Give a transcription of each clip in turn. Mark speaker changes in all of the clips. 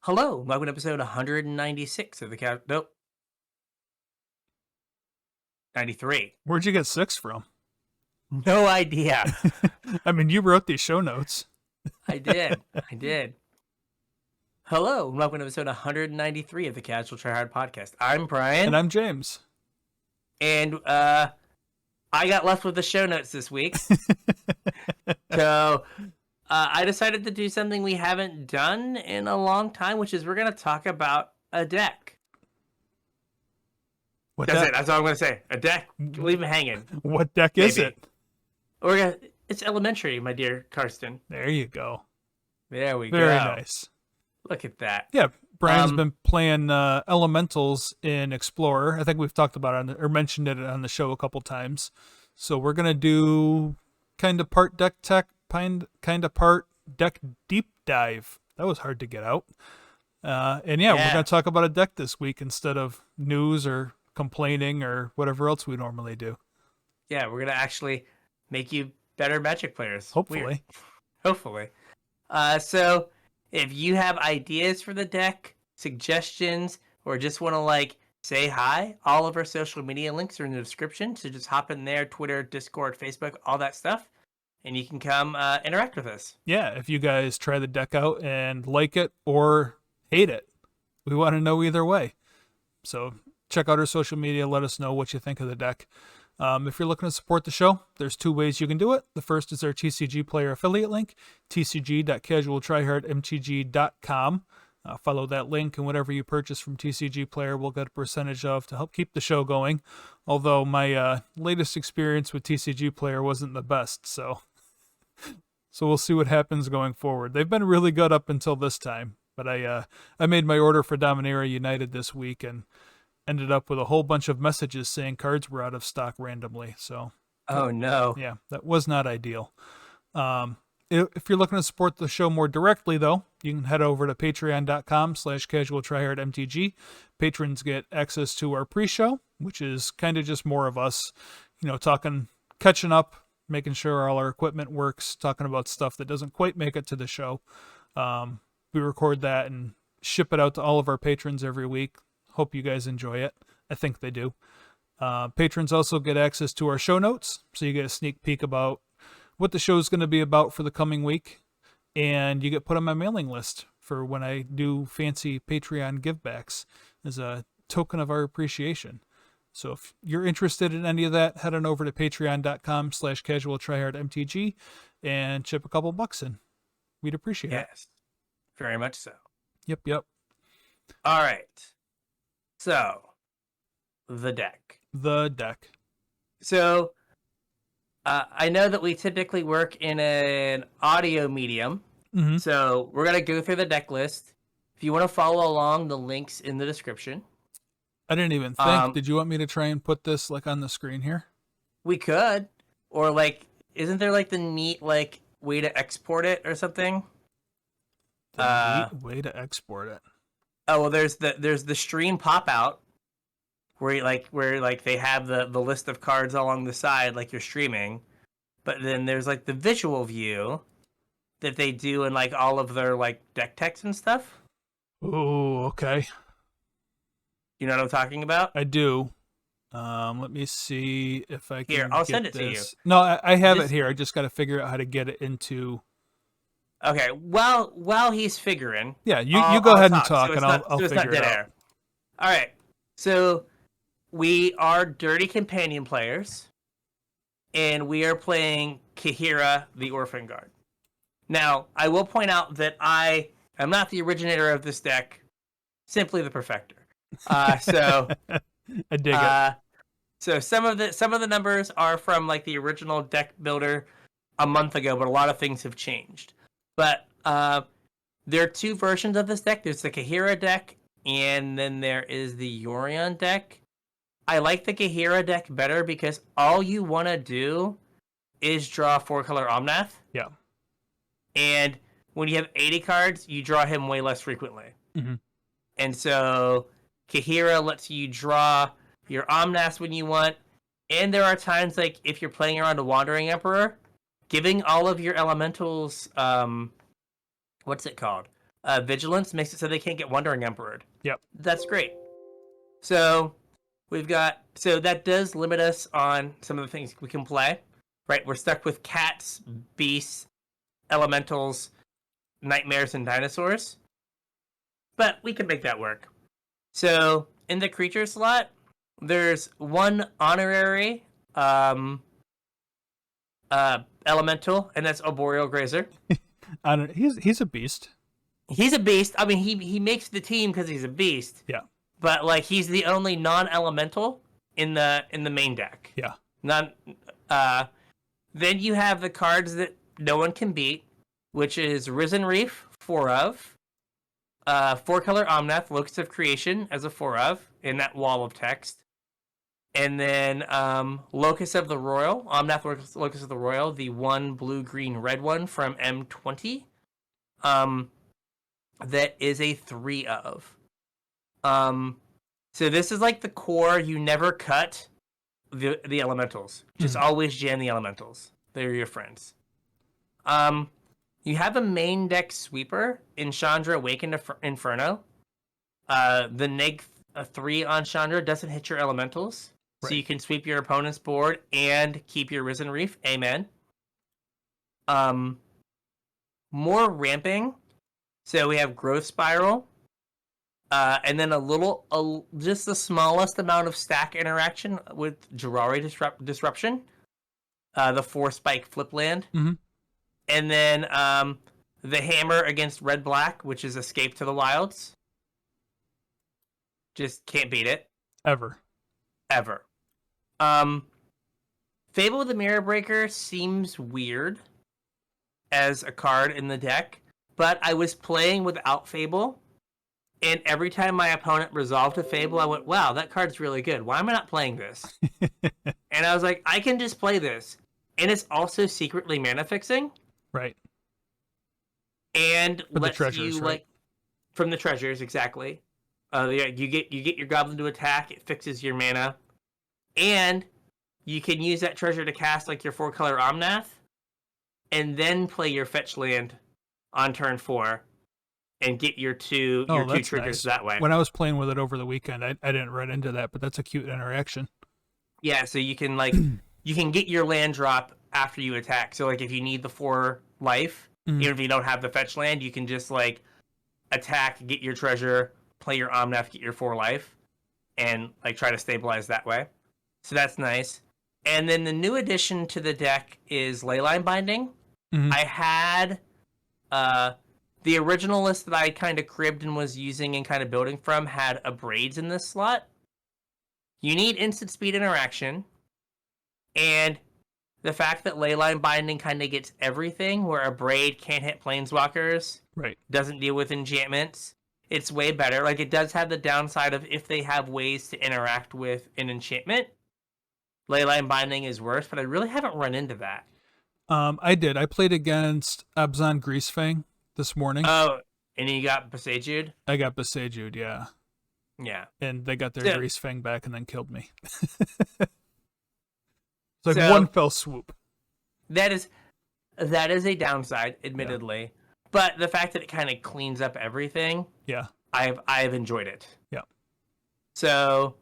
Speaker 1: Hello, welcome to episode 196 of the Nope, 93.
Speaker 2: Where'd you get 6 from?
Speaker 1: No idea.
Speaker 2: I mean, you wrote these show notes.
Speaker 1: I did. Hello, welcome to episode 193 of the Casual Try Hard podcast. I'm Bryan.
Speaker 2: And I'm James.
Speaker 1: And I got left with the show notes this week. So I decided to do something we haven't done in a long time, which is we're going to talk about a deck. That's it. That's all I'm going to say. A deck. Leave it hanging.
Speaker 2: What deck is it?
Speaker 1: It's elementary, my dear Karsten.
Speaker 2: There you go.
Speaker 1: There we go.
Speaker 2: Very nice.
Speaker 1: Look at that.
Speaker 2: Yeah, Brian's been playing Elementals in Explorer. I think we've talked about it or mentioned it on the show a couple times. So we're going to do kind of part deck tech, kind of part deck deep dive. That was hard to get out. We're going to talk about a deck this week instead of news or complaining or whatever else we normally do.
Speaker 1: Yeah, we're going to actually make you better Magic players.
Speaker 2: Hopefully.
Speaker 1: Weird. Hopefully. So if you have ideas for the deck, suggestions, or just want to say hi, all of our social media links are in the description. So just hop in there, Twitter, Discord, Facebook, all that stuff. And you can come interact with us.
Speaker 2: Yeah, if you guys try the deck out and like it or hate it, we want to know either way. So check out our social media. Let us know what you think of the deck. If you're looking to support the show, there's 2 ways you can do it. The first is our TCG player affiliate link, tcg.CasualTryHardMTG.com. Follow that link, and whatever you purchase from TCG Player, we'll get a percentage of to help keep the show going. Although my latest experience with TCG Player wasn't the best, so we'll see what happens going forward. They've been really good up until this time, but I made my order for Dominaria United this week and ended up with a whole bunch of messages saying cards were out of stock randomly. So,
Speaker 1: oh no,
Speaker 2: yeah, that was not ideal. If you're looking to support the show more directly, though, you can head over to patreon.com/CasualTryHardMTG. Patrons get access to our pre-show, which is kind of just more of us, talking, catching up, making sure all our equipment works, talking about stuff that doesn't quite make it to the show. We record that and ship it out to all of our patrons every week. Hope you guys enjoy it. I think they do. Patrons also get access to our show notes, so you get a sneak peek about what the show is going to be about for the coming week, and you get put on my mailing list for when I do fancy Patreon givebacks as a token of our appreciation. So if you're interested in any of that, head on over to patreon.com/CasualTryHardMTG and chip a couple bucks in. We'd appreciate it.
Speaker 1: Yes, very much so.
Speaker 2: Yep.
Speaker 1: All right. So, the deck. So, I know that we typically work in an audio medium, so we're going to go through the deck list. If you want to follow along, the link's in the description.
Speaker 2: I didn't even think. Did you want me to try and put this on the screen here?
Speaker 1: We could. Or isn't there the neat way to export it or something?
Speaker 2: The neat way to export it.
Speaker 1: Oh, well, there's the stream pop out where they have the list of cards along the side like you're streaming, but then there's the visual view that they do in all of their deck text and stuff.
Speaker 2: Oh, okay.
Speaker 1: You know what I'm talking about?
Speaker 2: I do. Let me see if I can.
Speaker 1: Here, I'll send it to you.
Speaker 2: No, I have it here. I just got to figure out how to get it into.
Speaker 1: Okay, well, while he's figuring...
Speaker 2: Yeah, you go ahead and talk, and I'll figure it out.
Speaker 1: Air. All right, so we are Dirty Companion players, and we are playing Kahira, the Orphan Guard. Now, I will point out that I am not the originator of this deck, simply the perfecter. So
Speaker 2: I dig it.
Speaker 1: So some of the numbers are from the original deck builder a month ago, but a lot of things have changed. But there are 2 versions of this deck. There's the Kahira deck, and then there is the Yorion deck. I like the Kahira deck better because all you want to do is draw 4-color Omnath.
Speaker 2: Yeah.
Speaker 1: And when you have 80 cards, you draw him way less frequently.
Speaker 2: Mm-hmm.
Speaker 1: And so Kahira lets you draw your Omnaths when you want. And there are times if you're playing around a Wandering Emperor, giving all of your elementals, what's it called? vigilance, makes it so they can't get Wandering Emperor.
Speaker 2: Yep.
Speaker 1: That's great. So so that does limit us on some of the things we can play, right? We're stuck with cats, beasts, elementals, nightmares, and dinosaurs, but we can make that work. So in the creature slot, there's one honorary elemental, and that's Arboreal Grazer.
Speaker 2: He's a beast.
Speaker 1: He's a beast. I mean, he makes the team because he's a beast.
Speaker 2: Yeah.
Speaker 1: But like, he's the only non-elemental in the main deck.
Speaker 2: Yeah.
Speaker 1: Then you have the cards that no one can beat, which is Risen Reef, 4 of, 4-color Omnath, Locus of Creation as a 4 of in that wall of text, and then Locus of the Royal, Omnath Locus of the Royal, the 1 blue green red one from M20, that is a 3 of. So this is like the core. You never cut the elementals. Just always jam the elementals. They're your friends. You have a main deck sweeper in Chandra Awakened Inferno. The neg 3 on Chandra doesn't hit your elementals, so you can sweep your opponent's board and keep your Risen Reef. Amen. More ramping. So we have Growth Spiral. And then just the smallest amount of stack interaction with Jirari Disruption. The 4-spike flip land.
Speaker 2: Mm-hmm.
Speaker 1: And then the hammer against red-black, which is Escape to the Wilds. Just can't beat it.
Speaker 2: Ever.
Speaker 1: Fable the Mirror Breaker seems weird as a card in the deck, but I was playing without Fable, and every time my opponent resolved a Fable, I went, wow, that card's really good. Why am I not playing this? And I was like, I can just play this. And it's also secretly mana fixing.
Speaker 2: Right.
Speaker 1: And
Speaker 2: For the treasures,
Speaker 1: you,
Speaker 2: right?
Speaker 1: like, from the treasures, exactly. You get your goblin to attack, it fixes your mana. And you can use that treasure to cast like your 4-color Omnath, and then play your fetch land on turn 4 and get your two triggers
Speaker 2: nice.
Speaker 1: that way.
Speaker 2: When I was playing with it over the weekend, I didn't run into that, but that's a cute interaction.
Speaker 1: Yeah, so you can like you can get your land drop after you attack. So like if you need the 4 life, even if you don't have the fetch land, you can just like attack, get your treasure, play your Omnath, get your 4 life, and like try to stabilize that way. So that's nice. And then the new addition to the deck is Leyline Binding.
Speaker 2: Mm-hmm.
Speaker 1: I had the original list that I kind of cribbed and was using and kind of building from had Abrades in this slot. You need instant speed interaction, and the fact that Leyline Binding kind of gets everything, where Abrade can't hit planeswalkers,
Speaker 2: right,
Speaker 1: doesn't deal with enchantments, it's way better. Like, it does have the downside of if they have ways to interact with an enchantment, Leyline Binding is worse, but I really haven't run into that.
Speaker 2: I did. I played against Abzan Greasefang this morning.
Speaker 1: Oh, and you got Besaged?
Speaker 2: I got Besaged, yeah.
Speaker 1: Yeah.
Speaker 2: And they got their Greasefang back and then killed me. It's like one fell swoop.
Speaker 1: That is a downside, admittedly. Yeah. But the fact that it kind of cleans up everything,
Speaker 2: yeah,
Speaker 1: I've enjoyed it.
Speaker 2: Yeah.
Speaker 1: So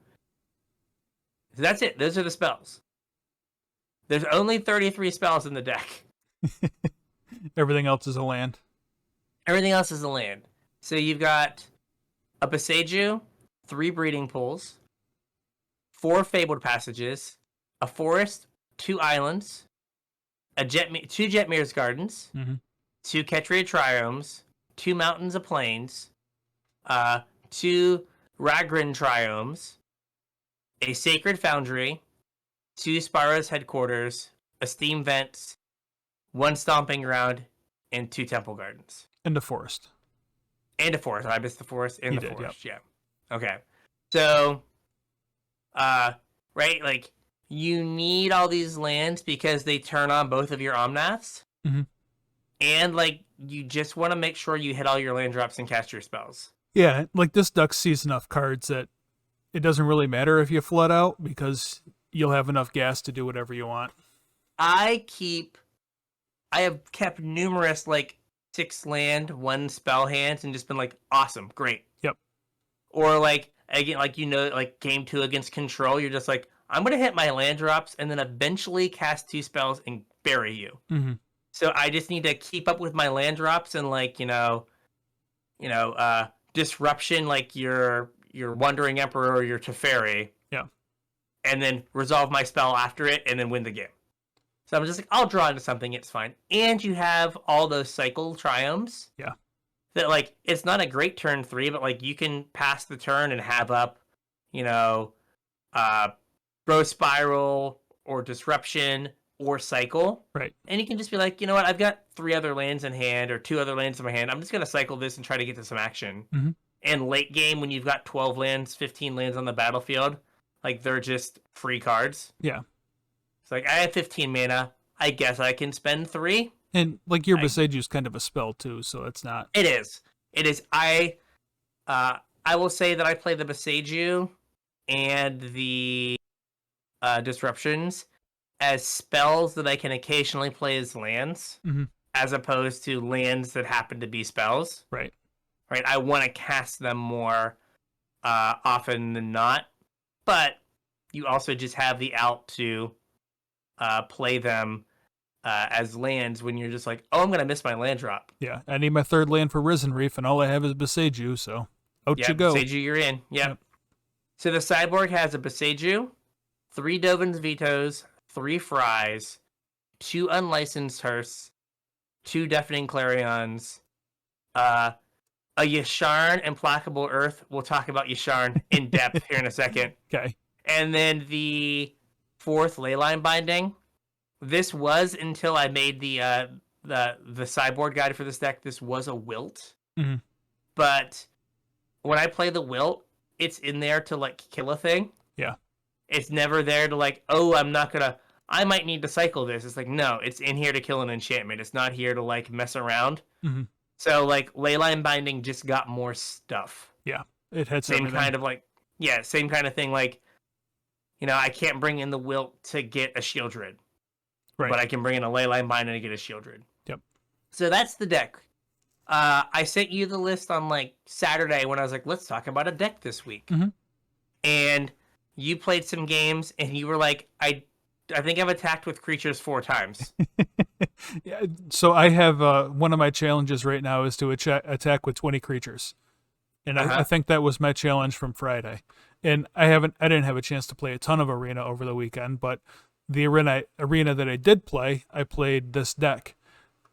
Speaker 1: that's it. Those are the spells. There's only 33 spells in the deck.
Speaker 2: Everything else is a land.
Speaker 1: Everything else is a land. So you've got a Besaju, 3 breeding pools, 4 fabled passages, a forest, 2 islands, 2 Jetmir's gardens, 2 Ketria triomes, 2 mountains of plains, 2 Ragran triomes, a sacred foundry, 2 Spyro's headquarters, a steam vents, 1 stomping ground, and 2 temple gardens.
Speaker 2: And a forest.
Speaker 1: And a forest. I missed the forest and the forest.
Speaker 2: Yep.
Speaker 1: Yeah. Okay. So, right, like, you need all these lands because they turn on both of your Omnaths.
Speaker 2: Mm-hmm.
Speaker 1: And, like, you just want to make sure you hit all your land drops and cast your spells.
Speaker 2: Yeah, like, this deck sees enough cards that it doesn't really matter if you flood out because you'll have enough gas to do whatever you want.
Speaker 1: I have kept numerous, like, 6 land, 1 spell hands, and just been like, awesome, great.
Speaker 2: Yep.
Speaker 1: Or like again, like like game 2 against control, you're just like, I'm gonna hit my land drops and then eventually cast 2 spells and bury you.
Speaker 2: Mm-hmm.
Speaker 1: So I just need to keep up with my land drops and like disruption, like your Wandering Emperor or your Teferi.
Speaker 2: Yeah.
Speaker 1: And then resolve my spell after it and then win the game. So I'm just like, I'll draw into something, it's fine. And you have all those cycle triumphs.
Speaker 2: Yeah.
Speaker 1: That like it's not a great turn 3, but like you can pass the turn and have up, growth spiral or disruption or cycle.
Speaker 2: Right.
Speaker 1: And you can just be like, you know what, I've got 3 other lands in hand or 2 other lands in my hand. I'm just gonna cycle this and try to get to some action.
Speaker 2: Mm-hmm.
Speaker 1: And late game, when you've got 12 lands, 15 lands on the battlefield, like they're just free cards.
Speaker 2: Yeah.
Speaker 1: It's like I have 15 mana. I guess I can spend 3.
Speaker 2: And like your Besage is kind of a spell too, so it's not.
Speaker 1: It is. It is. I will say that I play the Besage and the disruptions as spells that I can occasionally play as lands,
Speaker 2: Mm-hmm.
Speaker 1: as opposed to lands that happen to be spells.
Speaker 2: Right.
Speaker 1: Right. I want to cast them more often than not, but you also just have the out to play them as lands when you're just like, oh, I'm gonna miss my land drop.
Speaker 2: Yeah, I need my 3rd land for Risen Reef, and all I have is Besage, so out you go.
Speaker 1: Besage, you're in. Yep. So the sideboard has a Besage, 3 Dovin's Vetoes, 3 Fries, 2 Unlicensed Hearths, 2 Deafening Clarions, a Yasharn Implacable Earth. We'll talk about Yasharn in depth here in a second.
Speaker 2: Okay.
Speaker 1: And then the 4th Leyline Binding. This was, until I made the sideboard guide for this deck, this was a Wilt.
Speaker 2: Mm-hmm.
Speaker 1: But when I play the Wilt, it's in there to like kill a thing.
Speaker 2: Yeah.
Speaker 1: It's never there to like, oh, I might need to cycle this. It's like, no, it's in here to kill an enchantment. It's not here to like mess around.
Speaker 2: Mm-hmm.
Speaker 1: So like Leyline Binding just got more stuff.
Speaker 2: Yeah. It had
Speaker 1: same
Speaker 2: everything.
Speaker 1: kind of like, yeah, same kind of thing. Like, I can't bring in the Wilt to get a Shieldred.
Speaker 2: Right.
Speaker 1: But I can bring in a Leyline Binding to get a Shieldred.
Speaker 2: Yep.
Speaker 1: So that's the deck. I sent you the list on like Saturday when I was like, let's talk about a deck this week.
Speaker 2: Mm-hmm.
Speaker 1: And you played some games and you were like, I think I've attacked with creatures 4 times.
Speaker 2: Yeah. So I have one of my challenges right now is to attack with 20 creatures. And I think that was my challenge from Friday. And I didn't have a chance to play a ton of Arena over the weekend, but the arena that I did play, I played this deck.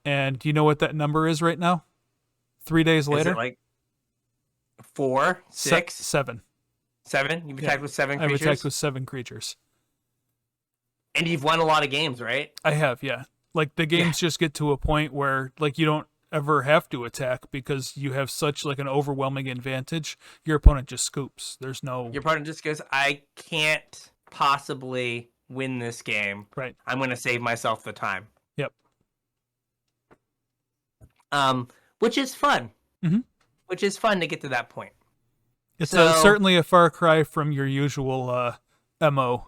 Speaker 2: And do you know what that number is right now? 3 days later?
Speaker 1: Is it like 4, 6,
Speaker 2: 7.
Speaker 1: 7? You've attacked with 7 creatures?
Speaker 2: I've attacked with 7 creatures.
Speaker 1: And you've won a lot of games, right?
Speaker 2: I have, yeah. Like the games just get to a point where like you don't ever have to attack because you have such like an overwhelming advantage. Your opponent just scoops. Your
Speaker 1: opponent just goes, I can't possibly win this game.
Speaker 2: Right.
Speaker 1: I'm going to save myself the time.
Speaker 2: Yep.
Speaker 1: Which is fun.
Speaker 2: Mm-hmm.
Speaker 1: Which is fun to get to that point.
Speaker 2: It's certainly a far cry from your usual MO.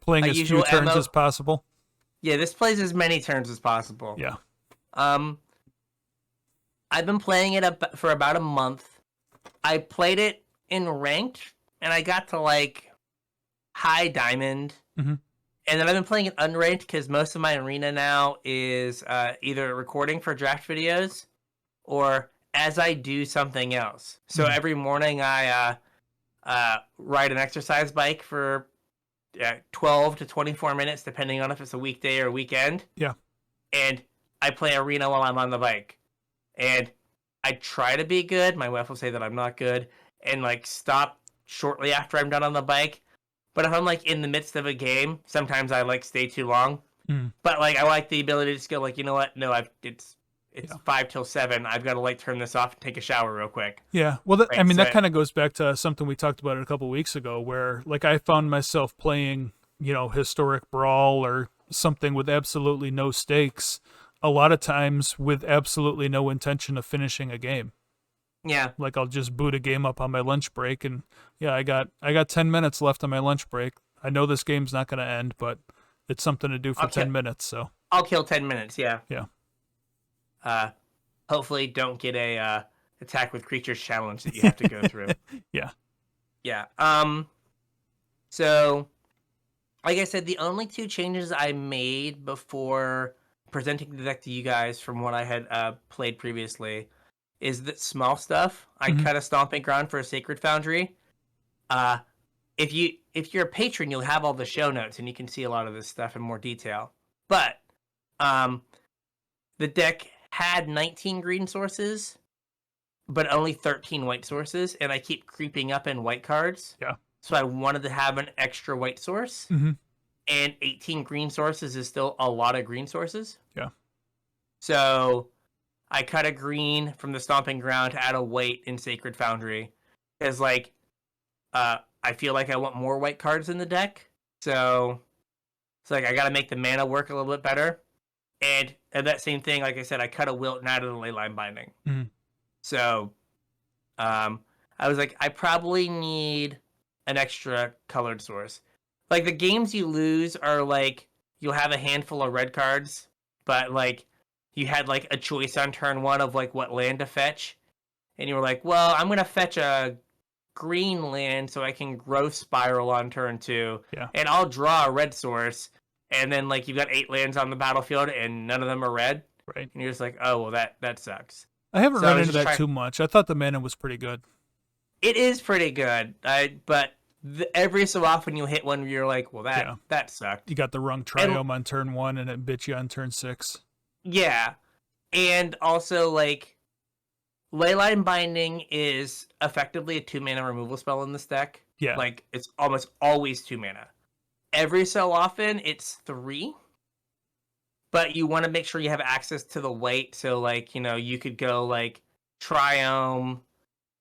Speaker 2: Playing as few turns as possible.
Speaker 1: Yeah, this plays as many turns as possible.
Speaker 2: Yeah.
Speaker 1: I've been playing it for about a month. I played it in ranked, and I got to like high diamond.
Speaker 2: Mm-hmm.
Speaker 1: And then I've been playing it unranked because most of my arena now is either recording for draft videos or as I do something else. So every morning I ride an exercise bike for 12 to 24 minutes, depending on if it's a weekday or a weekend.
Speaker 2: Yeah.
Speaker 1: And I play arena while I'm on the bike. And I try to be good. My wife will say that I'm not good. And like stop shortly after I'm done on the bike. But if I'm like in the midst of a game, sometimes I like stay too long. But like I like the ability to just go like, you know what? No, it's 5 till 7. I've got to like turn this off and take a shower real quick.
Speaker 2: Yeah. Well, that kind of goes back to something we talked about a couple weeks ago, where like I found myself playing, Historic Brawl or something with absolutely no stakes, a lot of times with absolutely no intention of finishing a game.
Speaker 1: Yeah.
Speaker 2: Like I'll just boot a game up on my lunch break, and I got 10 minutes left on my lunch break. I know this game's not going to end, but it's something to do for 10 minutes. So
Speaker 1: I'll kill 10 minutes. Yeah.
Speaker 2: Yeah.
Speaker 1: hopefully don't get a attack with creatures challenge that you have to go through.
Speaker 2: Yeah.
Speaker 1: Yeah. So, like I said, the only two changes I made before presenting the deck to you guys from what I had played previously is that small stuff. I cut a Stomping Ground for a Sacred Foundry. If you're a patron, you'll have all the show notes and you can see a lot of this stuff in more detail. But the deck had 19 green sources, but only 13 white sources, and I keep creeping up in white cards.
Speaker 2: Yeah.
Speaker 1: So I wanted to have an extra white source.
Speaker 2: Mm-hmm.
Speaker 1: And 18 green sources is still a lot of green sources.
Speaker 2: Yeah.
Speaker 1: So I cut a green from the Stomping Ground to add a white in Sacred Foundry. Because, like, I feel like I want more white cards in the deck. So it's like I got to make the mana work a little bit better. And that same thing, like I said, I cut a Wilt and added a Leyline Binding.
Speaker 2: Mm-hmm.
Speaker 1: So I was like, I probably need an extra colored source. Like, the games you lose are, like, you'll have a handful of red cards, but, like, you had, like, a choice on turn one of, like, what land to fetch. And you were like, well, I'm going to fetch a green land so I can Growth Spiral on turn two.
Speaker 2: Yeah.
Speaker 1: And I'll draw a red source. And then, like, you've got 8 lands on the battlefield and none of them are red.
Speaker 2: Right.
Speaker 1: And you're just like, oh, well, that sucks.
Speaker 2: I haven't
Speaker 1: So I
Speaker 2: run
Speaker 1: was
Speaker 2: into
Speaker 1: just
Speaker 2: that too much. I thought the mana was pretty good.
Speaker 1: It is pretty good. But every so often you hit one where you're like, well, that sucked.
Speaker 2: You got the wrong Triome on turn 1 and it bit you on turn 6.
Speaker 1: Yeah. And also, like, Leyline Binding is effectively a 2-mana removal spell in this deck.
Speaker 2: Yeah.
Speaker 1: Like, it's almost always 2 mana. Every so often, it's 3. But you want to make sure you have access to the white. So, like, you know, you could go, like, Triome,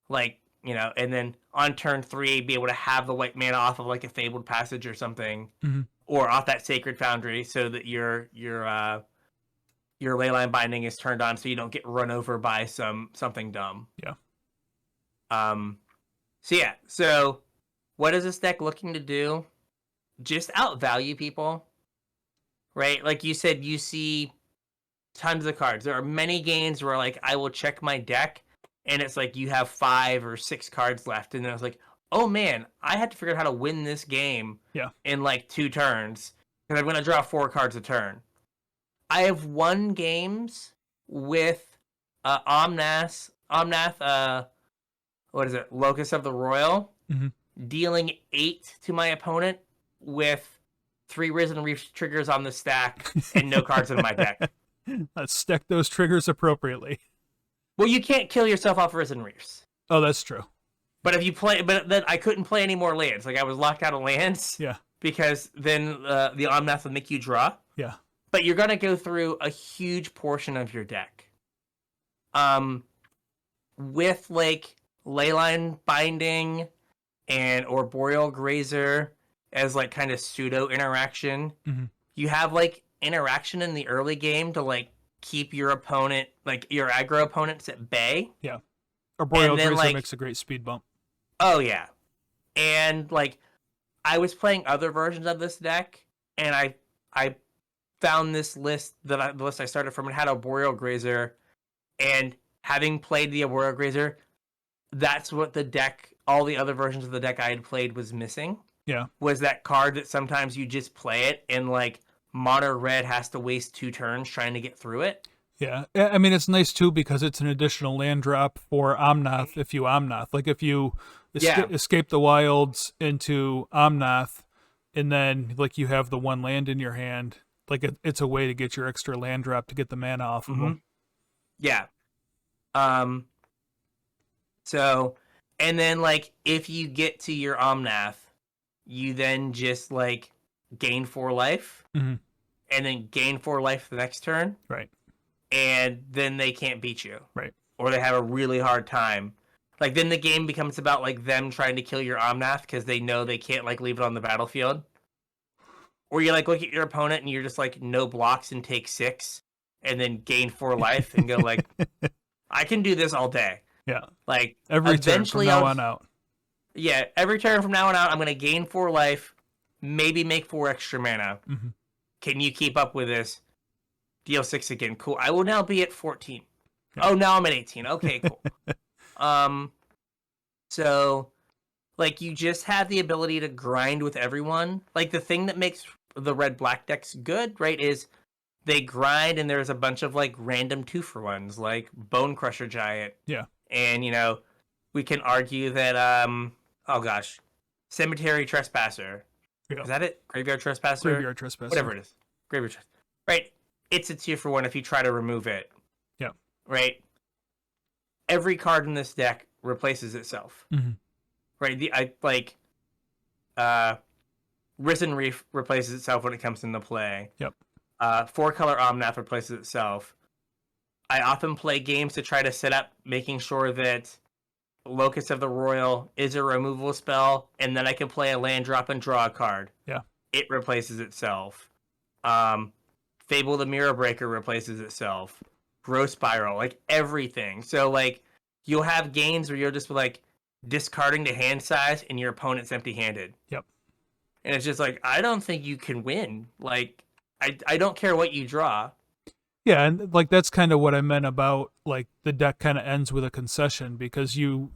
Speaker 1: like, you know, and then on turn 3, be able to have the white mana off of, like, a Fabled Passage or something.
Speaker 2: Mm-hmm.
Speaker 1: Or off that Sacred Foundry so that your Leyline Binding is turned on so you don't get run over by something dumb.
Speaker 2: Yeah.
Speaker 1: So what is this deck looking to do? Just outvalue people, right? Like you said, you see tons of cards. There are many games where, like, I will check my deck and it's like you have 5 or 6 cards left, and then it's like, oh man, I had to figure out how to win this game in like 2 turns because I'm going to draw 4 cards a turn. I have won games with Omnath, what is it, Locust of the Royal, dealing 8 to my opponent with 3 Risen Reef triggers on the stack and no cards in my deck.
Speaker 2: Let's stack those triggers appropriately.
Speaker 1: Well, you can't kill yourself off Risen Reefs.
Speaker 2: Oh, that's true.
Speaker 1: But if you play, but then I couldn't play any more lands. Like, I was locked out of lands.
Speaker 2: Yeah.
Speaker 1: Because then the Omnath would make you draw.
Speaker 2: Yeah.
Speaker 1: But you're gonna go through a huge portion of your deck. With, like, Leyline Binding and Arboreal Grazer as, like, kind of pseudo interaction. You have, like, interaction in the early game to, like, keep your opponent, like, your aggro opponents at bay.
Speaker 2: Yeah. Arboreal Grazer
Speaker 1: like,
Speaker 2: makes a great speed bump.
Speaker 1: Oh, yeah. And, like, I was playing other versions of this deck, and I found this list, the list I started from, and had Arboreal Grazer, and having played the Arboreal Grazer, that's what the deck, all the other versions of the deck I had played was missing.
Speaker 2: Yeah.
Speaker 1: Was that card that sometimes you just play it, and, like, mono red has to waste 2 turns trying to get through it.
Speaker 2: Yeah, I mean, it's nice too because it's an additional land drop for Omnath if you Omnath. Like, if you escape the wilds into Omnath and then, like, you have the 1 land in your hand, like, it's a way to get your extra land drop to get the mana off of them.
Speaker 1: Yeah. So, and then, like, if you get to your Omnath, you then just, like, gain 4 life, and then gain 4 life the next turn.
Speaker 2: Right.
Speaker 1: And then they can't beat you.
Speaker 2: Right.
Speaker 1: Or they have a really hard time. Like, then the game becomes about, like, them trying to kill your Omnath because they know they can't, like, leave it on the battlefield. Or you, like, look at your opponent and you're just, like, no blocks and take 6 and then gain 4 life and go, like, I can do this all day.
Speaker 2: Yeah.
Speaker 1: Like,
Speaker 2: every turn from now on out.
Speaker 1: Yeah, every turn from now on out, I'm going to gain 4 life, maybe make 4 extra mana. Can you keep up with this? Deal 6 again. Cool. I will now be at 14.
Speaker 2: Yeah.
Speaker 1: Oh, now I'm at 18. Okay, cool. So like you just have the ability to grind with everyone. Like the thing that makes the red-black decks good, right, is they grind and there's a bunch of like random 2-for-1s like Bone Crusher Giant.
Speaker 2: Yeah.
Speaker 1: And we can argue that oh gosh, Cemetery Trespasser.
Speaker 2: Yeah.
Speaker 1: Is that it? Graveyard Trespasser?
Speaker 2: Graveyard Trespasser.
Speaker 1: Whatever it is. Graveyard Trespasser. Right. It's a 2-for-1 if you try to remove it.
Speaker 2: Yeah.
Speaker 1: Right? Every card in this deck replaces itself.
Speaker 2: Mm-hmm.
Speaker 1: Right? Risen Reef replaces itself when it comes into play.
Speaker 2: Yep.
Speaker 1: 4-color Omnath replaces itself. I often play games to try to set up making sure that Locust of the Royal is a removal spell, and then I can play a land drop and draw a card.
Speaker 2: Yeah.
Speaker 1: It replaces itself. Fable the Mirror Breaker replaces itself. Growth Spiral, like everything. So like you'll have games where you'll just be like discarding the hand size and your opponent's empty-handed.
Speaker 2: Yep.
Speaker 1: And it's just like, I don't think you can win. Like, I don't care what you draw.
Speaker 2: Yeah, and like that's kind of what I meant about like the deck kind of ends with a concession, because you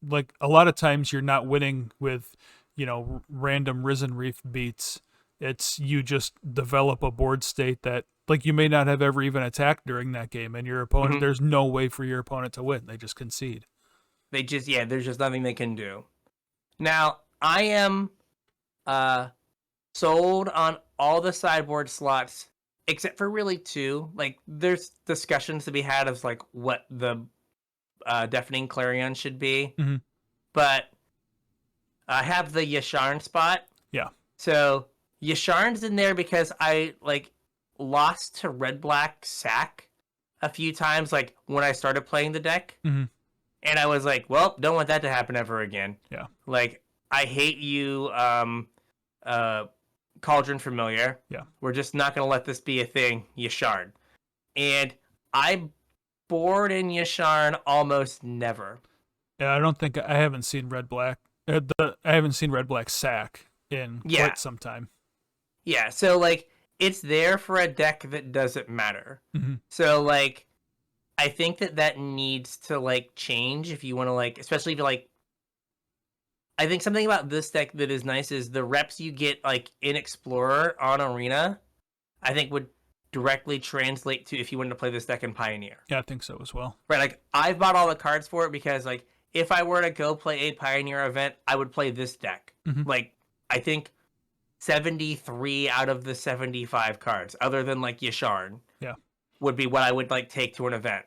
Speaker 2: like a lot of times you're not winning with, random Risen Reef beats. It's you just develop a board state that like you may not have ever even attacked during that game, and your opponent, there's no way for your opponent to win. They just concede.
Speaker 1: There's just nothing they can do. Now, I am sold on all the sideboard slots except for really 2. Like there's discussions to be had of like what the Deafening Clarion should be.
Speaker 2: Mm-hmm.
Speaker 1: But I have the Yasharn spot.
Speaker 2: Yeah.
Speaker 1: So Yasharn's in there because I like lost to red-black sack a few times like when I started playing the deck.
Speaker 2: Mm-hmm.
Speaker 1: And I was like, well, don't want that to happen ever again.
Speaker 2: Yeah.
Speaker 1: Like, I hate you, Cauldron Familiar.
Speaker 2: Yeah.
Speaker 1: We're just not going to let this be a thing, Yasharn. And I board in Yasharn almost never.
Speaker 2: Yeah, I haven't seen red black. I haven't seen red black sack in quite some time.
Speaker 1: Yeah, so like it's there for a deck that doesn't matter.
Speaker 2: Mm-hmm.
Speaker 1: So like I think that needs to like change if you want to like, especially if you like. I think something about this deck that is nice is the reps you get like in Explorer on Arena, I think would directly translate to if you wanted to play this deck in Pioneer.
Speaker 2: Yeah, I think so as well.
Speaker 1: Right, like I've bought all the cards for it because like if I were to go play a Pioneer event, I would play this deck.
Speaker 2: Mm-hmm.
Speaker 1: Like I think 73 out of the 75 cards, other than like Yasharn, would be what I would like take to an event.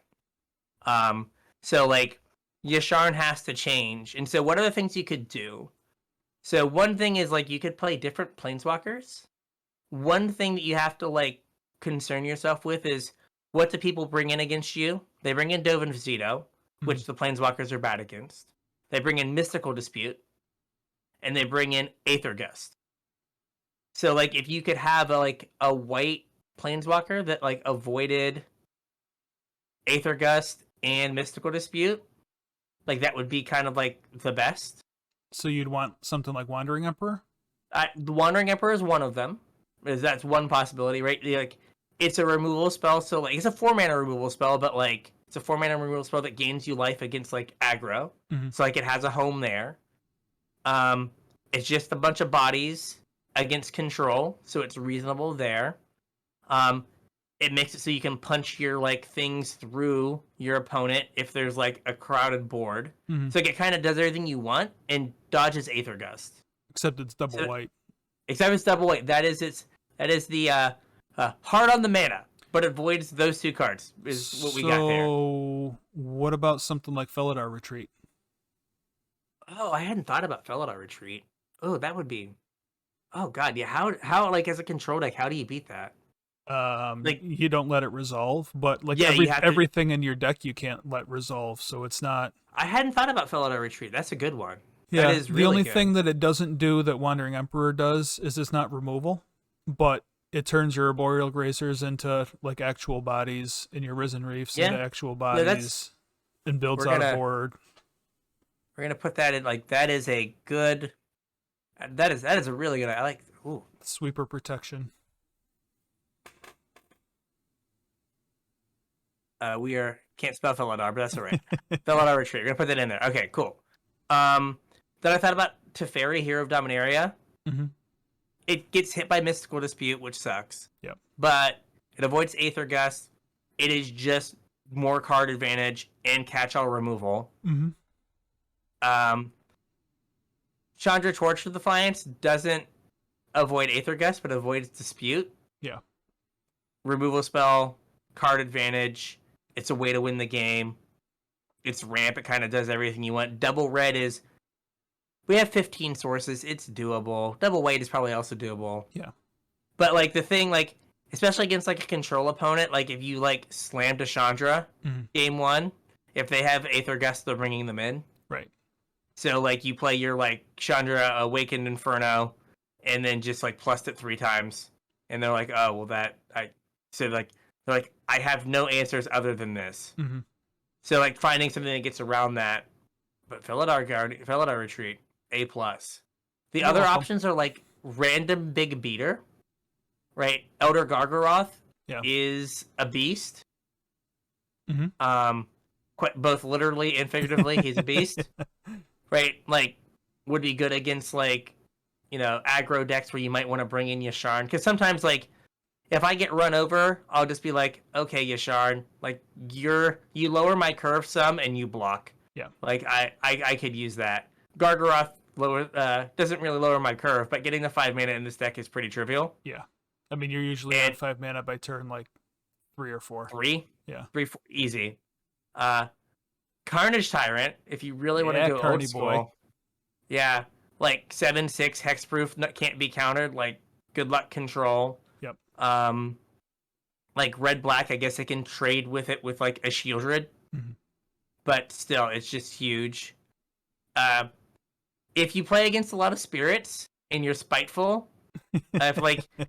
Speaker 1: So like Yasharn has to change. And so what are the things you could do? So one thing is like you could play different planeswalkers. One thing that you have to like concern yourself with is what do people bring in against you? They bring in Dovin Vizito, which the planeswalkers are bad against. They bring in Mystical Dispute, and they bring in Aether Gust. So like if you could have a white planeswalker that like avoided Aether Gust and Mystical Dispute, like that would be kind of like the best.
Speaker 2: So you'd want something like Wandering Emperor?
Speaker 1: The Wandering Emperor is one of them. That's one possibility, right? Like it's a removal spell, so like it's a 4-mana removal spell, but like it's a 4-mana removal spell that gains you life against like aggro.
Speaker 2: Mm-hmm.
Speaker 1: So like it has a home there. It's just a bunch of bodies against control, so it's reasonable there. It makes it so you can punch your like things through your opponent if there's like a crowded board.
Speaker 2: Mm-hmm.
Speaker 1: So like, it kind of does everything you want and dodges Aether Gust.
Speaker 2: Except it's double white.
Speaker 1: Except it's double white. That is the hard on the mana, but it avoids those 2 cards. Is what we got there.
Speaker 2: So what about something like Felidar Retreat?
Speaker 1: Oh, I hadn't thought about Felidar Retreat. Oh, that would be. Oh God, yeah. How like as a control deck, how do you beat that?
Speaker 2: Like you don't let it resolve, but like everything in your deck you can't let resolve, so it's not.
Speaker 1: I hadn't thought about Felidar Retreat. That's a good one.
Speaker 2: Yeah,
Speaker 1: that is really
Speaker 2: the only
Speaker 1: good.
Speaker 2: thing that it doesn't do that Wandering Emperor does is it's not removal, but it turns your Arboreal Gracers into like actual bodies and your Risen Reefs into actual bodies and builds out a board.
Speaker 1: We're gonna put that in like that is a good. That is a really good. I like. Ooh.
Speaker 2: Sweeper protection.
Speaker 1: We are can't spell Felidar, but that's all right. Felidar Retreat. We're gonna put that in there. Okay, cool. Then I thought about Teferi, Hero of Dominaria.
Speaker 2: Mm-hmm.
Speaker 1: It gets hit by Mystical Dispute, which sucks.
Speaker 2: Yep.
Speaker 1: But it avoids Aether Gust. It is just more card advantage and catch-all removal.
Speaker 2: Mm-hmm.
Speaker 1: Chandra Torch to Defiance doesn't avoid Aether Gust, but avoids Dispute.
Speaker 2: Yeah.
Speaker 1: Removal spell, card advantage. It's a way to win the game. It's ramp. It kind of does everything you want. Double red is... We have 15 sources. It's doable. Double white is probably also doable.
Speaker 2: Yeah.
Speaker 1: But, like, the thing, like, especially against, like, a control opponent, like, if you, like, slam to Chandra game one, if they have Aether Gust, they're bringing them in.
Speaker 2: Right.
Speaker 1: So, like, you play your, like, Chandra Awakened Inferno, and then just, like, plus it 3 times. And they're like, oh, well, that... So, like, they're like, I have no answers other than this.
Speaker 2: Mm-hmm.
Speaker 1: So, like, finding something that gets around that. But Felidar Retreat, A+. The other options are, like, random big beater. Right? Elder Gargaroth is a beast.
Speaker 2: Mm-hmm.
Speaker 1: Both literally and figuratively, he's a beast. Right? Like, would be good against, like, you know, aggro decks where you might want to bring in Yasharn. Because sometimes, like, if I get run over, I'll just be like, okay, Yasharn, like, you lower my curve some and you block.
Speaker 2: Yeah.
Speaker 1: Like, I could use that. Gargaroth doesn't really lower my curve, but getting the 5 mana in this deck is pretty trivial.
Speaker 2: Yeah. I mean, you're usually at 5 mana by turn, like, 3 or 4.
Speaker 1: 3?
Speaker 2: Yeah.
Speaker 1: 3, 4, easy. Carnage Tyrant, if you really want to go old school. Boy. Yeah. Like, 7/6 hexproof, can't be countered. Like, good luck control.
Speaker 2: Yep.
Speaker 1: Like, red-black, I guess I can trade with it with, like, a Shieldred.
Speaker 2: Mm-hmm. But
Speaker 1: still, it's just huge. If you play against a lot of spirits and you're spiteful,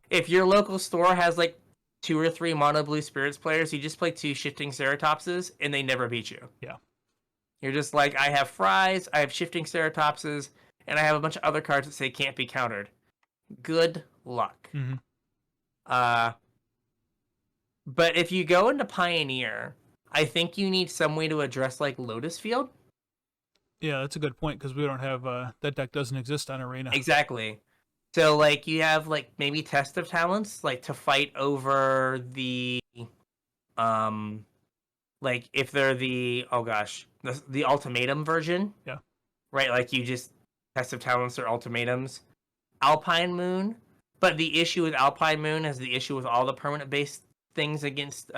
Speaker 1: if your local store has, like, 2 or 3 mono blue spirits players, you just play 2 Shifting Ceratopses and they never beat you.
Speaker 2: Yeah.
Speaker 1: You're just like, I have Fries, I have Shifting Ceratopses, and I have a bunch of other cards that say can't be countered. Good luck.
Speaker 2: Mm-hmm.
Speaker 1: But if you go into Pioneer, I think you need some way to address, like, Lotus Field.
Speaker 2: Yeah, that's a good point, because we don't have, that deck doesn't exist on Arena.
Speaker 1: Exactly. So, like, you have, like, maybe Test of Talents, like, to fight over the, like, if they're the ultimatum version.
Speaker 2: Yeah.
Speaker 1: Right, like, you just, Test of Talents or ultimatums. Alpine Moon. But the issue with Alpine Moon is the issue with all the permanent-based things against,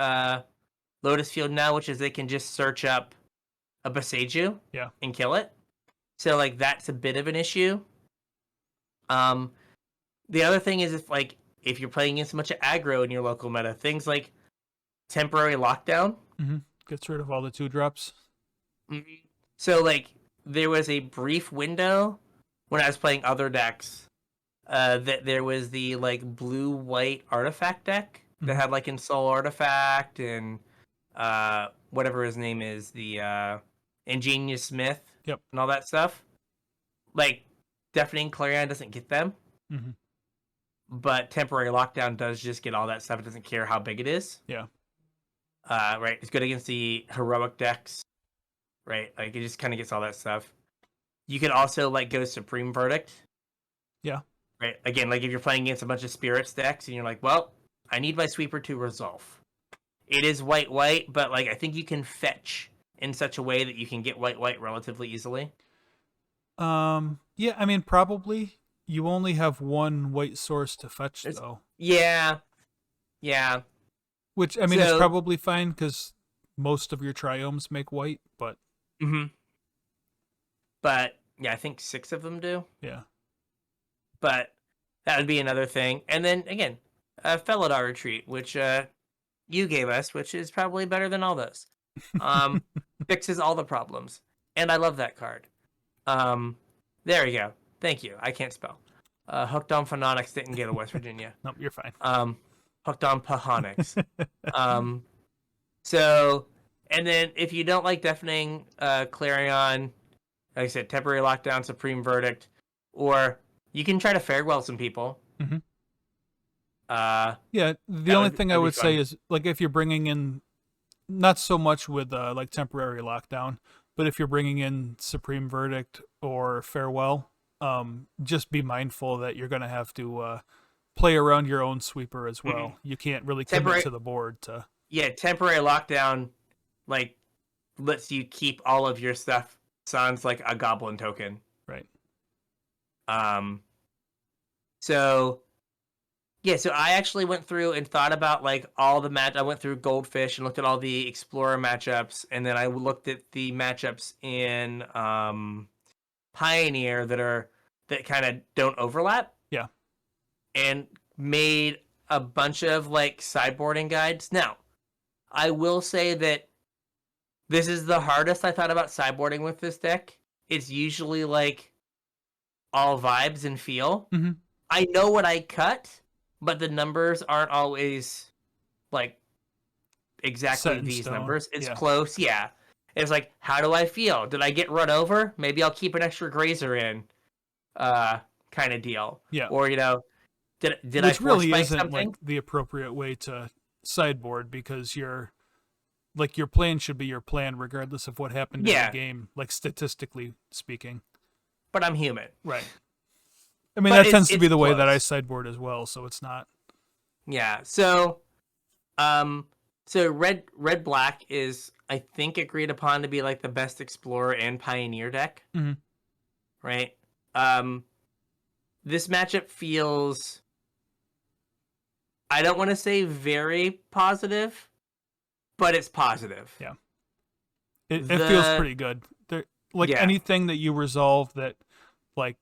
Speaker 1: Lotus Field now, which is they can just search up a Boseiju and kill it. So, like, that's a bit of an issue. The other thing is if you're playing against a bunch of aggro in your local meta, things like Temporary Lockdown.
Speaker 2: Mm-hmm. Gets rid of all the 2-drops.
Speaker 1: Mm-hmm. So, like, there was a brief window when I was playing other decks that there was the, like, blue-white artifact deck that had, like, Ensoul Artifact and whatever his name is, the Ingenious Smith and all that stuff. Like, Deafening Clarion doesn't get them.
Speaker 2: Mm-hmm.
Speaker 1: But Temporary Lockdown does just get all that stuff. It doesn't care how big it is.
Speaker 2: Yeah.
Speaker 1: Right. It's good against the heroic decks. Right. Like, it just kind of gets all that stuff. You can also, like, go Supreme Verdict.
Speaker 2: Yeah.
Speaker 1: Right. Again, like, if you're playing against a bunch of spirits decks and you're like, well, I need my sweeper to resolve. It is white, but, like, I think you can fetch in such a way that you can get white relatively easily.
Speaker 2: Yeah, I mean, probably. You only have one white source to fetch, though.
Speaker 1: Yeah.
Speaker 2: Which, I mean, is probably fine, because most of your triomes make white, but...
Speaker 1: Mm-hmm. But, yeah, I think 6 of them do.
Speaker 2: Yeah.
Speaker 1: But that would be another thing. And then, again, Felidar Retreat, which you gave us, which is probably better than all those. Fixes all the problems. And I love that card. There we go. Thank you. I can't spell. Hooked on Phononics didn't get a West Virginia.
Speaker 2: Nope, you're fine.
Speaker 1: Hooked on Pahonics. So, and then if you don't like Deafening Clarion, like I said, Temporary Lockdown, Supreme Verdict, or you can try to farewell some people.
Speaker 2: Mm-hmm. Yeah, the only thing I would say is, like, if you're bringing in not so much with like temporary lockdown, but if you're bringing in Supreme Verdict or Farewell, just be mindful that you're going to have to play around your own sweeper as well. You can't really commit
Speaker 1: Temporary,
Speaker 2: to the board to.
Speaker 1: yeah, temporary lockdown, like, lets you keep all of your stuff. Sounds like a goblin token.
Speaker 2: Right.
Speaker 1: So yeah, so I actually went through and thought about like all the match. I went through Goldfish and looked at all the Explorer matchups, and then I looked at the matchups in Pioneer that kind of don't overlap.
Speaker 2: Yeah.
Speaker 1: And made a bunch of like sideboarding guides. Now, I will say that this is the hardest I thought about sideboarding with this deck. It's usually like all vibes and feel.
Speaker 2: Mm-hmm.
Speaker 1: I know what I cut, but the numbers aren't always like exactly these
Speaker 2: stone.
Speaker 1: numbers. It's
Speaker 2: Yeah.
Speaker 1: close, yeah. It's like, how do I feel? Did I get run over? Maybe I'll keep an extra grazer in, kind of deal.
Speaker 2: Yeah.
Speaker 1: Or did I
Speaker 2: Which
Speaker 1: force
Speaker 2: really
Speaker 1: spike
Speaker 2: isn't
Speaker 1: something?
Speaker 2: like the appropriate way to sideboard, because your plan should be your plan regardless of what happened in the game, like statistically speaking.
Speaker 1: But I'm human.
Speaker 2: Right. I mean,
Speaker 1: But
Speaker 2: that tends to be the way
Speaker 1: close.
Speaker 2: that I sideboard as well, so it's not.
Speaker 1: Yeah. So red black is, I think, agreed upon to be like the best Explorer and Pioneer deck.
Speaker 2: Mm-hmm.
Speaker 1: Right? This matchup feels, I don't want to say very positive, but it's positive.
Speaker 2: Yeah. It feels pretty good. Anything that you resolve that like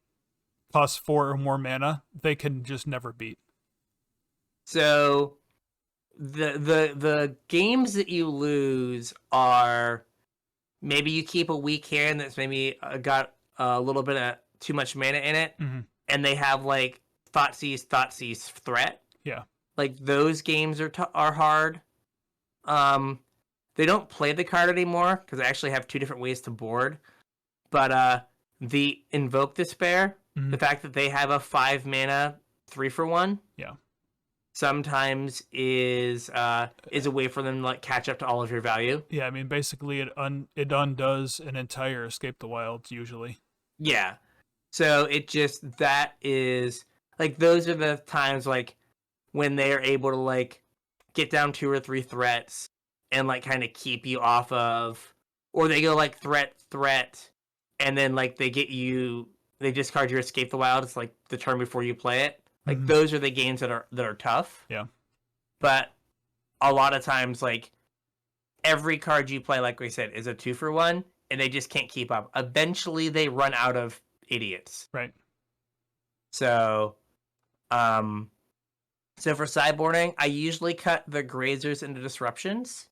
Speaker 2: costs 4 or more mana, they can just never beat.
Speaker 1: So the games that you lose are, maybe you keep a weak hand that's maybe got a little bit of too much mana in it, and they have like Thoughtseize threat.
Speaker 2: Yeah.
Speaker 1: Like those games are hard. They don't play the card anymore because I actually have 2 different ways to board. But the Invoke Despair, the fact that they have a 5 mana 3-for-1,
Speaker 2: yeah,
Speaker 1: sometimes is a way for them to like catch up to all of your value.
Speaker 2: Yeah, I mean, basically it undoes an entire Escape the Wilds usually.
Speaker 1: Yeah. So that is like, those are the times like when they are able to like get down 2 or 3 threats and like kind of keep you off of, or they go like threat, and then like they discard your Escape the Wild. It's like the turn before you play it. Like those are the games that are tough.
Speaker 2: Yeah.
Speaker 1: But a lot of times, like, every card you play, like we said, is a 2-for-1, and they just can't keep up. Eventually, they run out of idiots.
Speaker 2: Right.
Speaker 1: So, so for sideboarding, I usually cut the grazers into disruptions,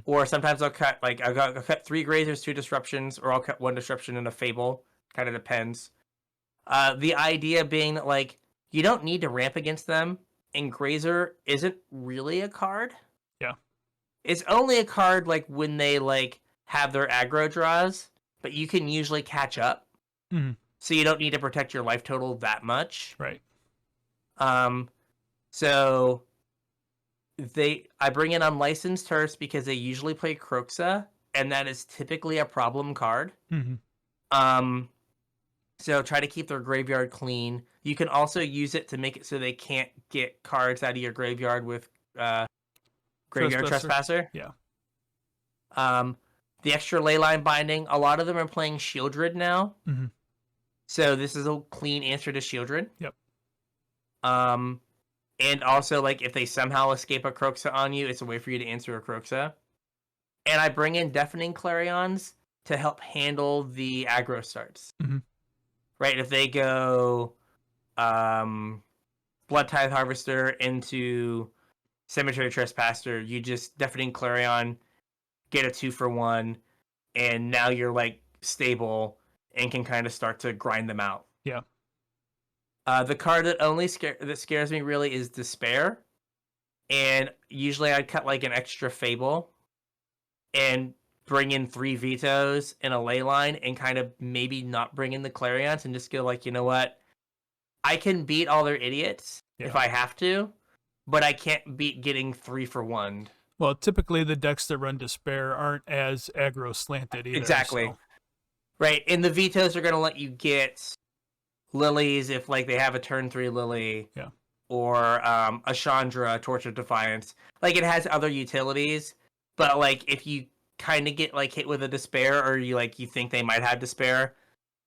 Speaker 1: or sometimes I'll cut 3 grazers, 2 disruptions, or I'll cut 1 disruption and a fable. Kind of depends. The idea being that like you don't need to ramp against them, and grazer isn't really a card.
Speaker 2: Yeah.
Speaker 1: It's only a card like when they like have their aggro draws, but you can usually catch up. So you don't need to protect your life total that much.
Speaker 2: Right.
Speaker 1: So I bring in Unlicensed Terse because they usually play Croxa, and that is typically a problem card. So try to keep their graveyard clean. You can also use it to make it so they can't get cards out of your graveyard with Graveyard Trespasser.
Speaker 2: Yeah.
Speaker 1: The extra Leyline Binding, a lot of them are playing Shieldred now. So this is a clean answer to Shieldred.
Speaker 2: Yep.
Speaker 1: And also, like, if they somehow escape a Croxa on you, it's a way for you to answer a Croxa. And I bring in Deafening Clarions to help handle the aggro starts. Right? If they go Blood Tithe Harvester into Cemetery Trespasser, you just Deafening Clarion, get a 2-for-1, and now you're like stable and can kind of start to grind them out.
Speaker 2: Yeah.
Speaker 1: The card that scares me really is Despair, and usually I'd cut like an extra Fable and bring in 3 vetoes and a Leyline, and kind of maybe not bring in the Clarions, and just go like, you know what, I can beat all their idiots if I have to, but I can't beat getting 3-for-1.
Speaker 2: Well, typically the decks that run Despair aren't as aggro slanted either.
Speaker 1: Exactly.
Speaker 2: So.
Speaker 1: Right, and the vetoes are going to let you get lilies if like they have a turn 3 lily.
Speaker 2: Yeah.
Speaker 1: Or a Chandra, Torch of Defiance. Like, it has other utilities, but like if you kind of get like hit with a despair, or you think they might have despair,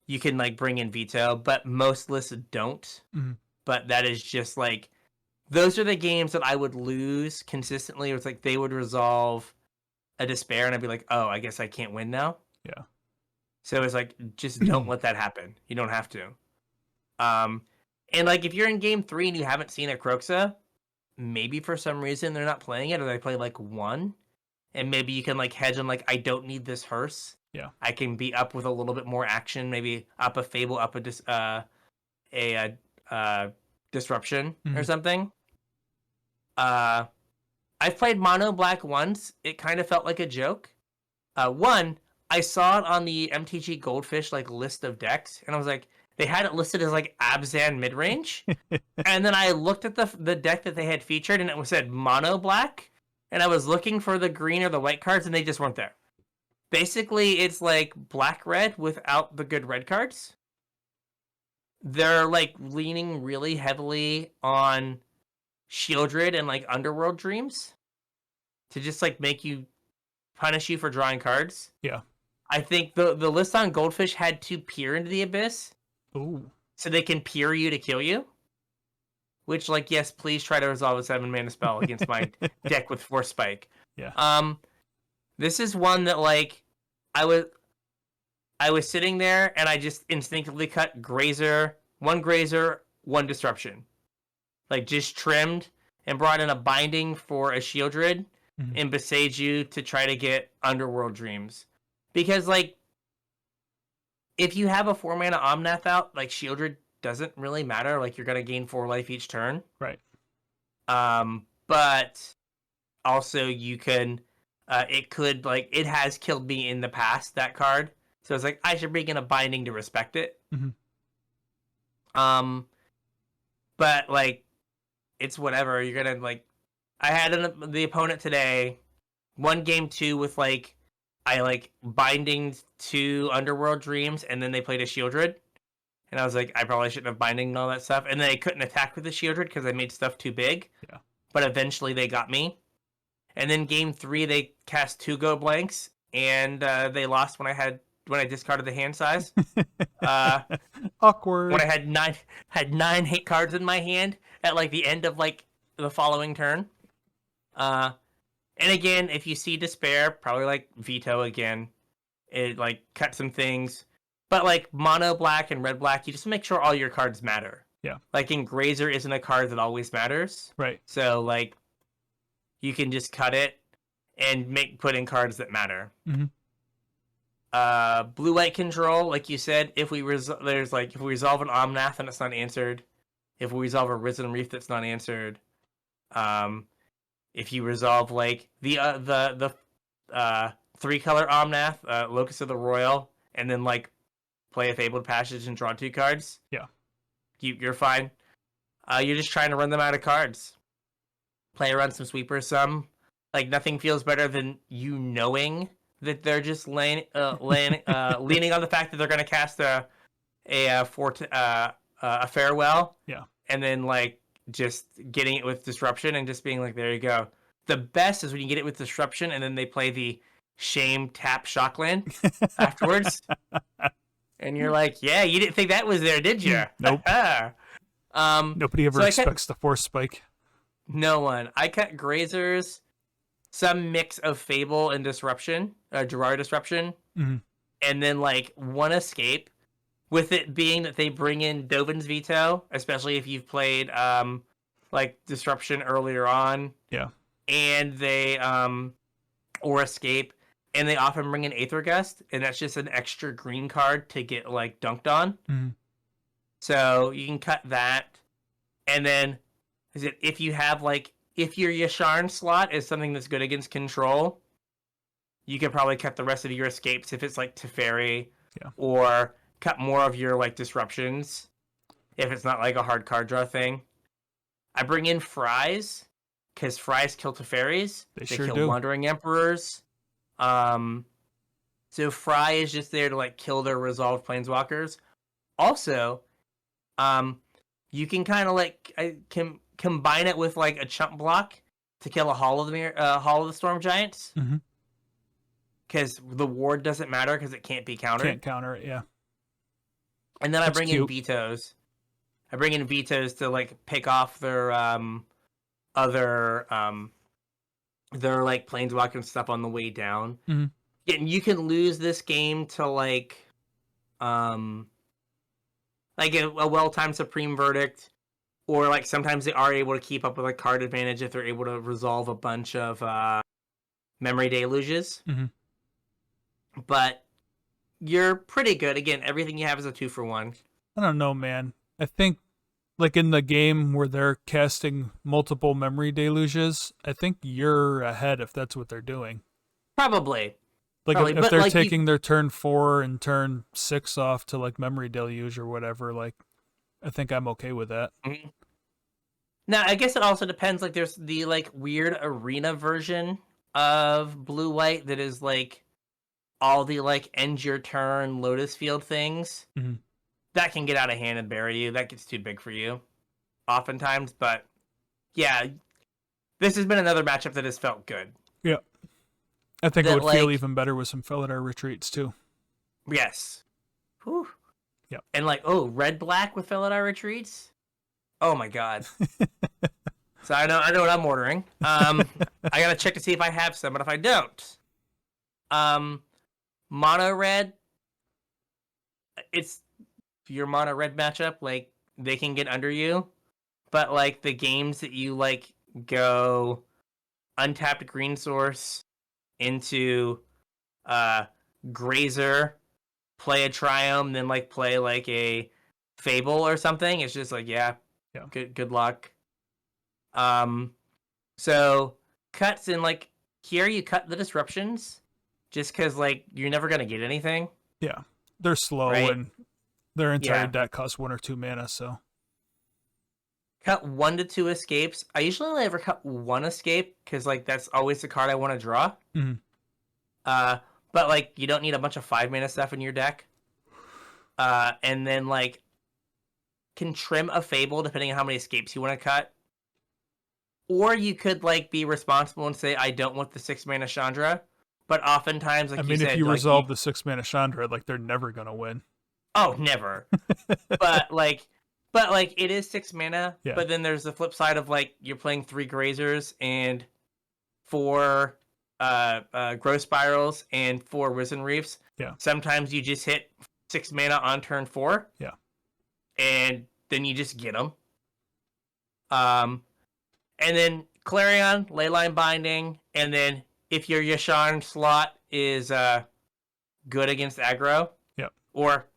Speaker 1: you can like bring in veto. But most lists don't.
Speaker 2: Mm-hmm.
Speaker 1: But that is just like, those are the games that I would lose consistently. It's like they would resolve a despair, and I'd be like, oh, I guess I can't win now.
Speaker 2: Yeah.
Speaker 1: So it's like, just don't let that happen. You don't have to. And like if you're in game 3 and you haven't seen a Croxa, maybe for some reason they're not playing it, or they play like 1, and maybe you can like hedge on like, I don't need this hearse.
Speaker 2: Yeah.
Speaker 1: I can be up with a little bit more action, maybe up a Fable, up a disruption or something. I've played mono black once. It kind of felt like a joke. One, I saw it on the MTG Goldfish like list of decks, and I was like, they had it listed as like Abzan midrange. And then I looked at the deck that they had featured, and it said mono black, and I was looking for the green or the white cards, and they just weren't there. Basically, it's like black red without the good red cards. They're like leaning really heavily on Shieldred and like Underworld Dreams to just like punish you for drawing cards.
Speaker 2: Yeah.
Speaker 1: I think the list on Goldfish had to peer into the abyss.
Speaker 2: Ooh.
Speaker 1: So they can peer you to kill you. Which, like, yes, please try to resolve a 7-mana spell against my deck with Force Spike.
Speaker 2: Yeah.
Speaker 1: This is one that like I was sitting there and I just instinctively cut Grazer, one Disruption. Like, just trimmed and brought in a binding for a Shieldred and Besage You to try to get Underworld Dreams. Because, like, if you have a 4-mana Omnath out, like, Shieldred doesn't really matter. Like, you're going to gain 4 life each turn.
Speaker 2: Right.
Speaker 1: But also you can, it could, like, it has killed me in the past, that card. So it's like, I should bring in a binding to respect it. But, like, it's whatever. You're going to, like, I had the opponent today, won game 2 with, like, I, like, binding 2 Underworld Dreams, and then they played a Shieldred. And I was like, I probably shouldn't have binding and all that stuff. And then they couldn't attack with the Shieldred because I made stuff too big.
Speaker 2: Yeah.
Speaker 1: But eventually they got me. And then game 3, they cast 2 go blanks, and they lost when I discarded the hand size.
Speaker 2: Awkward.
Speaker 1: When I had 9 hate cards in my hand at like the end of like the following turn. And again, if you see despair, probably like veto again. It like cut some things. But like mono black and red black, you just make sure all your cards matter.
Speaker 2: Yeah.
Speaker 1: Like in Grazer isn't a card that always matters.
Speaker 2: Right.
Speaker 1: So like you can just cut it and put in cards that matter. Blue white control, like you said, if we resolve an Omnath and it's not answered, if we resolve a Risen Reef that's not answered, if you resolve like the 3-color Omnath, Locus of the Royal, and then like play a Fabled Passage and draw 2 cards.
Speaker 2: Yeah.
Speaker 1: You're fine. You're just trying to run them out of cards. Play around some sweepers, like nothing feels better than you knowing that they're just leaning on the fact that they're going to cast a farewell.
Speaker 2: Yeah.
Speaker 1: And then like just getting it with disruption and just being like, there you go. The best is when you get it with disruption and then they play the shame tap shockland afterwards. And you're like, yeah, you didn't think that was there, did you?
Speaker 2: Nope. Nobody ever expects the Force Spike.
Speaker 1: No one. I cut Grazers, some mix of Fable and Disruption, Gerard Disruption, and then like 1 escape, with it being that they bring in Dovin's Veto, especially if you've played like Disruption earlier on.
Speaker 2: Yeah.
Speaker 1: And they or escape, and they often bring in Aether Gust, and that's just an extra green card to get like dunked on. So you can cut that, and then if you have like, if your Yasharn slot is something that's good against control, you can probably cut the rest of your escapes if it's like Teferi, or cut more of your like disruptions if it's not like a hard card draw thing. I bring in Fries because Fries kill Teferis.
Speaker 2: They
Speaker 1: They
Speaker 2: sure
Speaker 1: kill
Speaker 2: do.
Speaker 1: Wandering Emperors. So Fry is just there to like kill their resolved planeswalkers. Also, you can kind of like can combine it with like a chump block to kill a Hall of the Storm Giants.
Speaker 2: Mm-hmm.
Speaker 1: Because the ward doesn't matter because it can't be countered.
Speaker 2: Can't counter it, yeah.
Speaker 1: And then
Speaker 2: That's
Speaker 1: I bring
Speaker 2: cute.
Speaker 1: in vetoes. I bring in vetoes to like pick off their other their like planeswalker and stuff on the way down.
Speaker 2: Mm-hmm.
Speaker 1: And you can lose this game to like a well-timed Supreme Verdict, or like sometimes they are able to keep up with a card advantage if they're able to resolve a bunch of memory deluges.
Speaker 2: Mm-hmm.
Speaker 1: But you're pretty good. Again, everything you have is a 2-for-1.
Speaker 2: I don't know, man. I think, like in the game where they're casting multiple memory deluges, I think you're ahead if that's what they're doing.
Speaker 1: Probably.
Speaker 2: Like
Speaker 1: Probably.
Speaker 2: if
Speaker 1: But,
Speaker 2: they're
Speaker 1: like,
Speaker 2: taking their turn 4 and turn 6 off to like memory deluge or whatever, like I think I'm okay with that.
Speaker 1: Mm-hmm. Now, I guess it also depends. Like, there's the like weird arena version of Blue White that is like all the like end your turn Lotus Field things.
Speaker 2: Mm-hmm.
Speaker 1: That can get out of hand and bury you. That gets too big for you, oftentimes. But yeah, this has been another matchup that has felt good.
Speaker 2: Yeah, I think
Speaker 1: that,
Speaker 2: it would feel
Speaker 1: like,
Speaker 2: even better with some Felidar retreats too.
Speaker 1: Yes. Whew.
Speaker 2: Yep.
Speaker 1: And like, red black with Felidar retreats. Oh my god. So I know what I'm ordering. I gotta check to see if I have some, but if I don't, mono red. It's your mono red matchup. Like they can get under you, but like the games that you like go untapped green source into Grazer, play a Triumph, then like play like a Fable or something. It's just like yeah. Good luck. So cuts in like here you cut the disruptions just because like you're never gonna get anything.
Speaker 2: Yeah, they're slow
Speaker 1: right?
Speaker 2: and their entire deck costs 1 or 2 mana. So
Speaker 1: cut 1 to 2 escapes. I usually only ever cut 1 escape because like that's always the card I want to draw.
Speaker 2: Mm-hmm.
Speaker 1: But like you don't need a bunch of 5 mana stuff in your deck. And then like can trim a Fable depending on how many escapes you want to cut. Or you could like be responsible and say, I don't want the 6 mana Chandra. But oftentimes, like
Speaker 2: if you resolve the 6 mana Chandra, like they're never gonna win.
Speaker 1: Oh, never. but like it is 6 mana. Yeah. But then there's the flip side of like you're playing 3 Grazers and 4 Growth Spirals and 4 Risen Reefs.
Speaker 2: Yeah.
Speaker 1: Sometimes you just hit 6 mana on turn 4.
Speaker 2: Yeah.
Speaker 1: And then you just get them. And then Clarion, Leyline Binding, and then if your Yasharn slot is good against aggro, or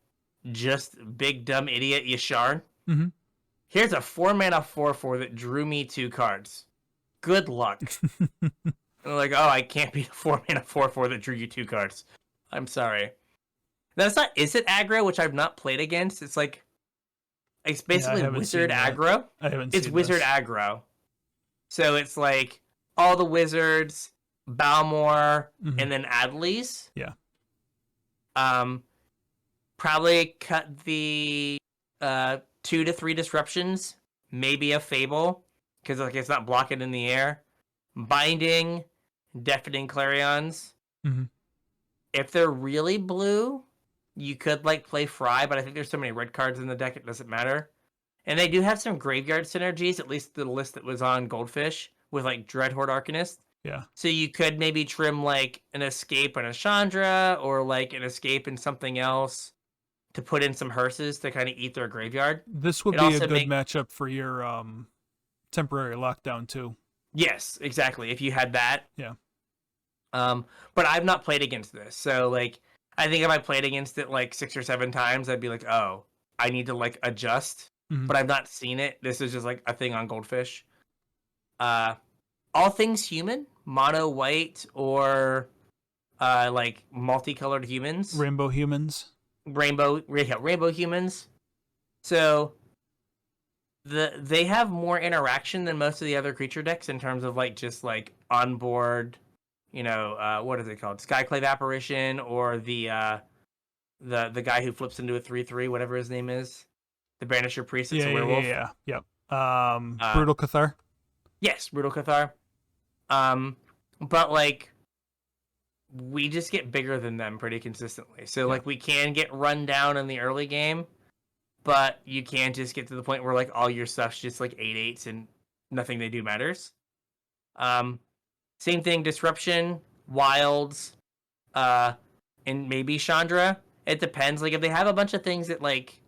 Speaker 1: just big dumb idiot Yasharn, here's a 4 mana 4/4 that drew me 2 cards. Good luck. And like, I can't beat a 4 mana 4/4 that drew you 2 cards. I'm sorry. That's not. Is it aggro, which I've not played against? It's like, it's basically wizard aggro.
Speaker 2: I haven't.
Speaker 1: It's wizard aggro. So it's like all the wizards, Balmor, and then Adleys.
Speaker 2: Yeah.
Speaker 1: Probably cut the 2 to 3 disruptions, maybe a Fable, because like it's not blocking in the air. Binding, Deafening Clarions.
Speaker 2: Mm-hmm.
Speaker 1: If they're really blue, you could like play Fry, but I think there's so many red cards in the deck it doesn't matter. And they do have some graveyard synergies, at least the list that was on Goldfish, with like Dreadhorde Arcanist.
Speaker 2: Yeah.
Speaker 1: So you could maybe trim like an escape and a Chandra, or like an escape and something else to put in some hearses to kind of eat their graveyard.
Speaker 2: This would be a good matchup for your temporary lockdown too.
Speaker 1: Yes, exactly. If you had that.
Speaker 2: Yeah.
Speaker 1: But I've not played against this. So like I think if I played against it like 6 or 7 times, I'd be like, oh, I need to like adjust. But I've not seen it. This is just like a thing on Goldfish. All things human, mono white, or like multicolored humans.
Speaker 2: Rainbow humans.
Speaker 1: Rainbow humans. So they have more interaction than most of the other creature decks in terms of like just like onboard, what is it called? Skyclave Apparition, or the guy who flips into a 3/3, whatever his name is. The Banisher Priest, it's a werewolf.
Speaker 2: Yep.
Speaker 1: Uh,
Speaker 2: Brutal Cathar.
Speaker 1: yes, Brutal Cathar. But like we just get bigger than them pretty consistently. So like we can get run down in the early game, but you can just get to the point where like all your stuff's just like 8/8s and nothing they do matters. Same thing, Disruption, Wilds, and maybe Chandra. It depends. Like if they have a bunch of things that like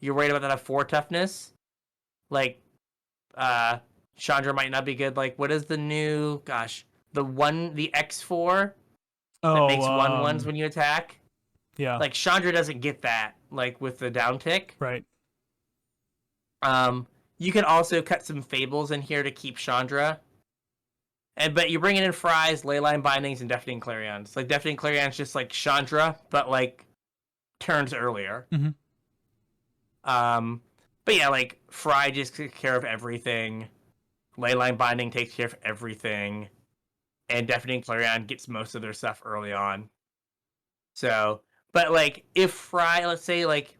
Speaker 1: you're worried about that have 4 toughness, like Chandra might not be good. Like what is the new the X4 that makes 1/1s when you attack?
Speaker 2: Yeah.
Speaker 1: Like Chandra doesn't get that, like with the down tick.
Speaker 2: Right.
Speaker 1: You can also cut some Fables in here to keep Chandra. But you're bringing in Fries, Leyline Bindings, and Deafening Clarions. Like Deafening Clarion's just like Chandra, but like turns earlier.
Speaker 2: Mm-hmm.
Speaker 1: But yeah, like Fry just takes care of everything. Leyline Binding takes care of everything. And Deafening Clarion gets most of their stuff early on. So, but like if Fry, let's say like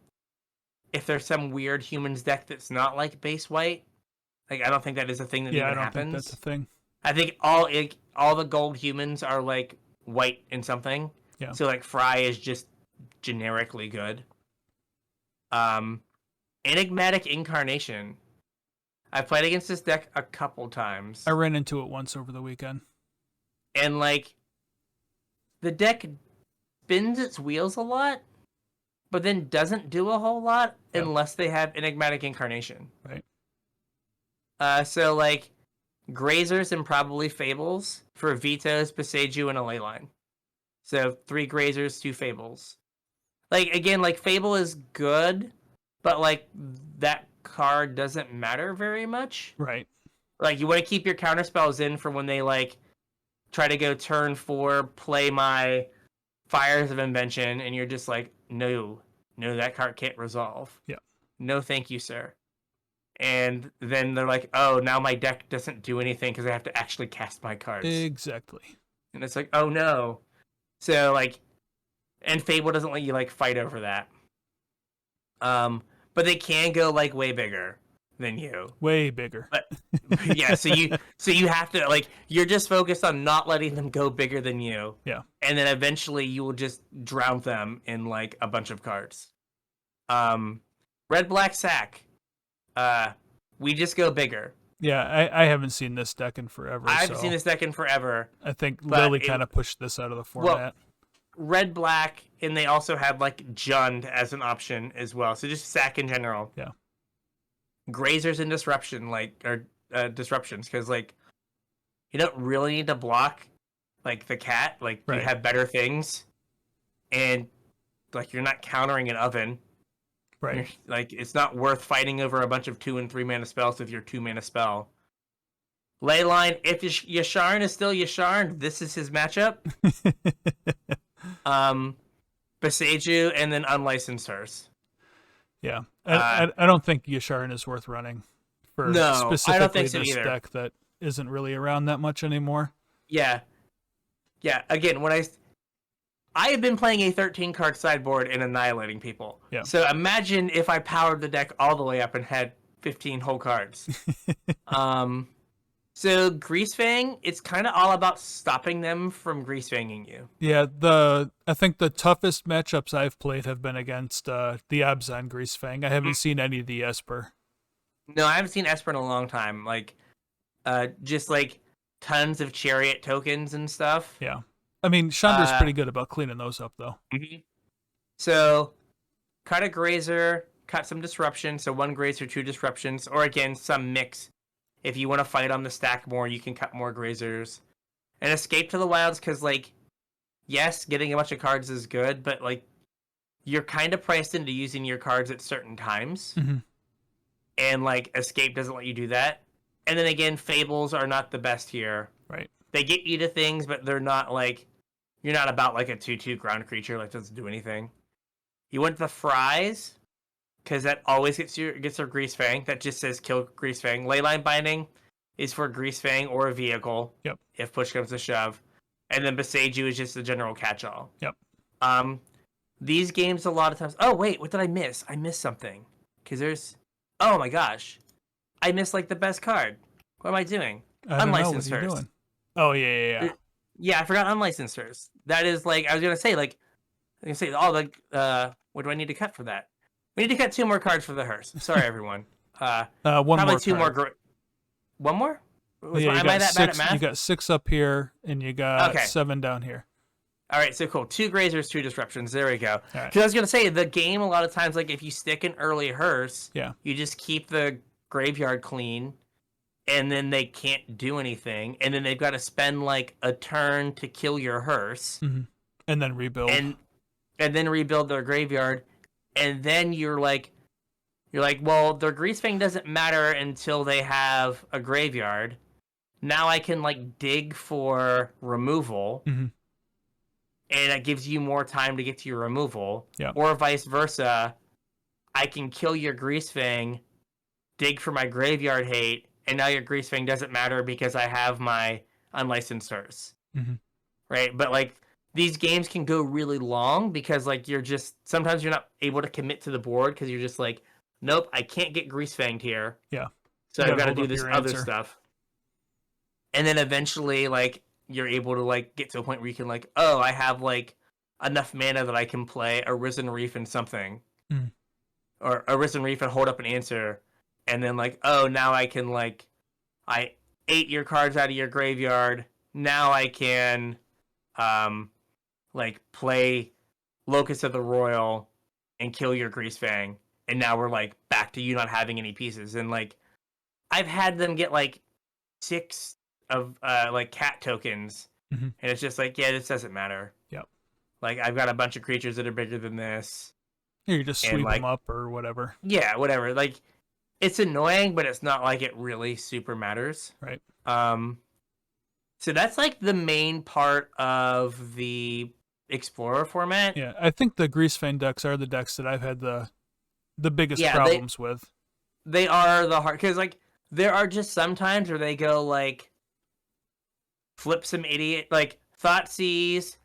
Speaker 1: if there's some weird humans deck that's not like base white, like I don't think that is a thing that even happens.
Speaker 2: I don't think that's a thing.
Speaker 1: I think all the gold humans are like white and something.
Speaker 2: Yeah.
Speaker 1: So like Fry is just generically good. Enigmatic Incarnation. I've played against this deck a couple times.
Speaker 2: I ran into it once over the weekend.
Speaker 1: And like the deck spins its wheels a lot, but then doesn't do a whole lot unless they have Enigmatic Incarnation.
Speaker 2: Right.
Speaker 1: So like Grazers and probably Fables for Vetoes, Beseju, and a Leyline. So 3 Grazers, 2 Fables. Like again, like Fable is good, but like that card doesn't matter very much.
Speaker 2: Right.
Speaker 1: Like you want to keep your counter spells in for when they like try to go turn 4, play my Fires of Invention, and you're just like, no, that card can't resolve.
Speaker 2: Yeah.
Speaker 1: No, thank you, sir. And then they're like, oh, now my deck doesn't do anything because I have to actually cast my cards.
Speaker 2: Exactly.
Speaker 1: And it's like, oh no. So like, and Fable doesn't let you like fight over that. But they can go like way bigger than you.
Speaker 2: Way bigger.
Speaker 1: But yeah, so you have to like, you're just focused on not letting them go bigger than you.
Speaker 2: Yeah.
Speaker 1: And then eventually you will just drown them in like a bunch of cards. Red Black Sack. We just go bigger.
Speaker 2: Yeah, I haven't seen this deck in forever.
Speaker 1: I haven't seen this deck in forever.
Speaker 2: I think Lily kind of pushed this out of the format.
Speaker 1: Well, Red Black, and they also had like Jund as an option as well. So just Sack in general.
Speaker 2: Yeah.
Speaker 1: Grazers and Disruption, disruptions, because like you don't really need to block like the cat. Like you have better things, and like you're not countering an oven.
Speaker 2: Right.
Speaker 1: Like it's not worth fighting over a bunch of 2 and 3 mana spells with your 2 mana spell. Leyline, if Yasharn is still Yasharn, this is his matchup. Beseju and then Unlicensed Hearse.
Speaker 2: Yeah. I don't think Yasharn is worth running for specifically
Speaker 1: I don't think so
Speaker 2: this
Speaker 1: either.
Speaker 2: deck that isn't really around that much anymore.
Speaker 1: Yeah. Yeah, again, when I have been playing a 13-card sideboard and annihilating people.
Speaker 2: Yeah.
Speaker 1: So imagine if I powered the deck all the way up and had 15 whole cards. So Greasefang, it's kind of all about stopping them from Greasefanging you.
Speaker 2: Yeah, I think the toughest matchups I've played have been against the Abzan Greasefang. I haven't seen any of the Esper.
Speaker 1: No, I haven't seen Esper in a long time. Like, just like tons of Chariot tokens and stuff.
Speaker 2: Yeah. I mean, Chandra's pretty good about cleaning those up, though.
Speaker 1: Mm-hmm. So, cut a Grazer, cut some Disruption. So 1 Grazer, 2 Disruptions, or again, some mix. If you want to fight on the stack more, you can cut more Grazers. And Escape to the Wilds, because, like, yes, getting a bunch of cards is good, but, like, you're kind of priced into using your cards at certain times.
Speaker 2: Mm-hmm.
Speaker 1: And, like, Escape doesn't let you do that. And then again, Fables are not the best here.
Speaker 2: Right.
Speaker 1: They get you to things, but they're not, like, you're not about, like, a 2/2 ground creature, like, doesn't do anything. You want the Fries. because that always gets her Grease Fang. That just says kill Grease Fang. Leyline Binding is for Grease Fang or a vehicle.
Speaker 2: Yep.
Speaker 1: If push comes to shove, and then Beseiju is just the general catch-all.
Speaker 2: Yep.
Speaker 1: These games a lot of times. Oh wait, what did I miss? I missed something. Because there's. Oh my gosh, I missed like the best card. What am I doing?
Speaker 2: I don't know. What
Speaker 1: Unlicensed
Speaker 2: are you
Speaker 1: first.
Speaker 2: doing? Oh yeah.
Speaker 1: Yeah, I forgot unlicensed first. That is like I was gonna say like. I can say, oh, what do I need to cut for that? We need to cut 2 more cards for the hearse. Sorry, everyone.
Speaker 2: One
Speaker 1: probably
Speaker 2: more
Speaker 1: 2
Speaker 2: card.
Speaker 1: more. One more?
Speaker 2: Yeah,
Speaker 1: Am I that bad at math?
Speaker 2: You got 6 up here, and you got 7 down here.
Speaker 1: All right, so cool. 2 grazers, 2 disruptions. There we go.
Speaker 2: Right.
Speaker 1: Because I was gonna say the game a lot of times, like if you stick an early hearse, you just keep the graveyard clean, and then they can't do anything, and then they've got to spend like a turn to kill your hearse,
Speaker 2: and then rebuild.
Speaker 1: And then rebuild their graveyard, and then you're like, well, their Grease Fang doesn't matter until they have a graveyard. Now I can like dig for removal, and it gives you more time to get to your removal.
Speaker 2: Yeah.
Speaker 1: Or vice versa, I can kill your Grease Fang, dig for my graveyard hate, and now your Grease Fang doesn't matter because I have my unlicensed hearse. Right, but like. These games can go really long because, like, sometimes you're not able to commit to the board because you're just like, nope, I can't get Grease Fanged here.
Speaker 2: Yeah.
Speaker 1: So I've got to do this other stuff. And then eventually, like, you're able to, like, get to a point where you can, like, oh, I have, like, enough mana that I can play a Risen Reef and something. Or a Risen Reef and hold up an answer. And then, like, oh, now I can, like, I ate your cards out of your graveyard. Now I can... like play Locust of the Royal and kill your Grease Fang, and now we're like back to you not having any pieces. And like I've had them get like 6 of like cat tokens, and it's just like, yeah, this doesn't matter.
Speaker 2: Yep.
Speaker 1: Like I've got a bunch of creatures that are bigger than this.
Speaker 2: You just sweep them up or whatever.
Speaker 1: Yeah, whatever. Like it's annoying, but it's not like it really super matters.
Speaker 2: Right.
Speaker 1: So that's like the main part of the Explorer format.
Speaker 2: Yeah, I think the Grease Fang decks are the decks that I've had the biggest problems with.
Speaker 1: They are the hard, because like there are just some times where they go like flip some idiot, like Thoughtseize,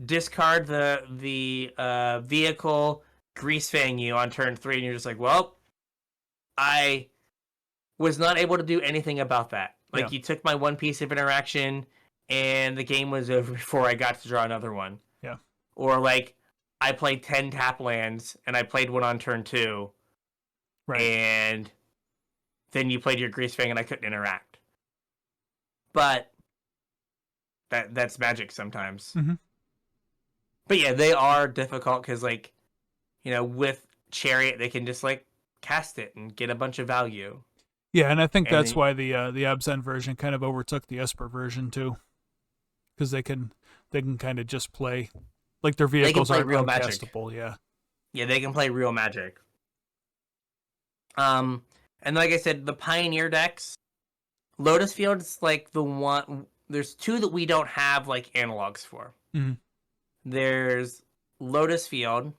Speaker 1: discard the vehicle, Grease Fang you on turn 3, and you're just like, well, I was not able to do anything about that. Like, you took my 1 piece of interaction, and the game was over before I got to draw another one.
Speaker 2: Yeah.
Speaker 1: Or, like, I played 10 tap lands, and I played one on turn 2.
Speaker 2: Right.
Speaker 1: And then you played your Grease Fang, and I couldn't interact. But that's Magic sometimes. But, yeah, they are difficult, because, like, you know, with Chariot, they can just, like, cast it and get a bunch of value.
Speaker 2: Yeah, and I think that's why the Absent version kind of overtook the Esper version too, because they can kind of just play, like their vehicles are real uncastable.
Speaker 1: Magic. Yeah, they can play real Magic. And like I said, the Pioneer decks, Lotus Field is like the one. There's 2 that we don't have like analogs for. There's Lotus Field,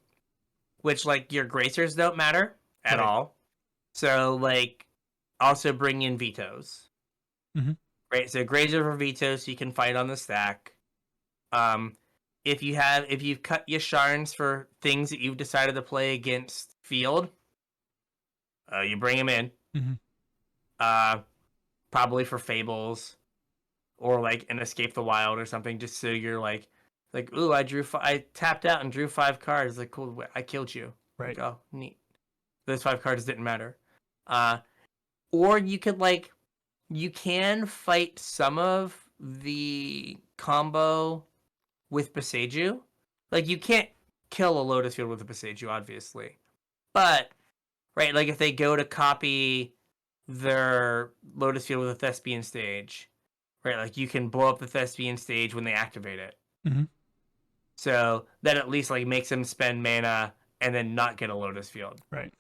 Speaker 1: which like your Gracers don't matter at all. So like. Also bring in vetoes. Right, so Grazer for vetoes, so you can fight on the stack. If you've cut Yasharns for things that you've decided to play against field, you bring them in. Probably for Fables, or like an Escape the Wild or something, just so you're like, ooh, I tapped out and drew 5 cards. Like, cool, I killed you.
Speaker 2: Right.
Speaker 1: Like, oh, neat. Those 5 cards didn't matter. Or you could like, you can fight some of the combo with Beseiju. Like you can't kill a Lotus Field with a Beseiju, obviously. But, right, like if they go to copy their Lotus Field with a Thespian Stage, right, like you can blow up the Thespian Stage when they activate it. So that at least like makes them spend mana and then not get a Lotus Field.
Speaker 2: Right.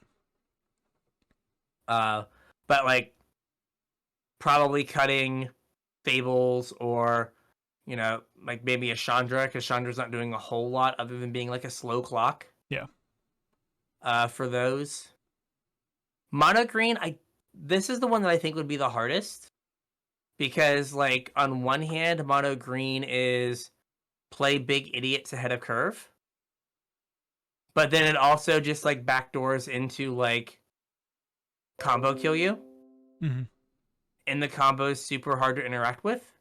Speaker 1: But like probably cutting Fables or, you know, like maybe a Chandra, because Chandra's not doing a whole lot other than being like a slow clock.
Speaker 2: Yeah.
Speaker 1: for those. Mono green, this is the one that I think would be the hardest because, like, on one hand, mono green is play big idiots ahead of curve, but then it also just like backdoors into like combo kill you, and the combo is super hard to interact with.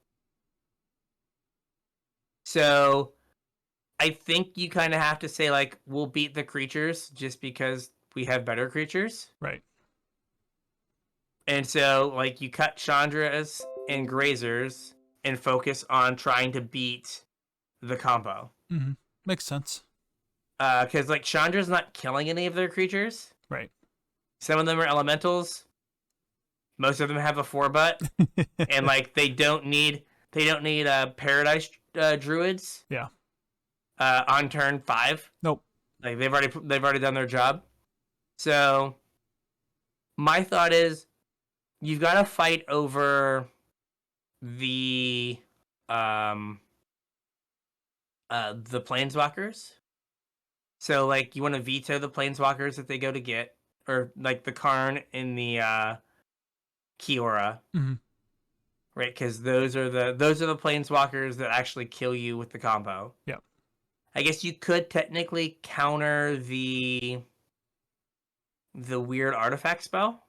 Speaker 1: So I think you kind of have to say like we'll beat the creatures just because we have better creatures.
Speaker 2: Right.
Speaker 1: And so, like, you cut Chandras and Grazers and focus on trying to beat the combo.
Speaker 2: Makes sense.
Speaker 1: Because, like, Chandra's not killing any of their creatures.
Speaker 2: Right.
Speaker 1: Some of them are elementals. Most of them have a 4-butt. And, like, they don't need Paradise Druids.
Speaker 2: Yeah.
Speaker 1: On turn 5.
Speaker 2: Nope.
Speaker 1: Like, they've already done their job. So, my thought is, you've got to fight over the planeswalkers. So like you want to veto the planeswalkers that they go to get, or like the Karn and the Kiora, right? Because those are the planeswalkers that actually kill you with the combo.
Speaker 2: Yeah.
Speaker 1: I guess you could technically counter the weird artifact spell.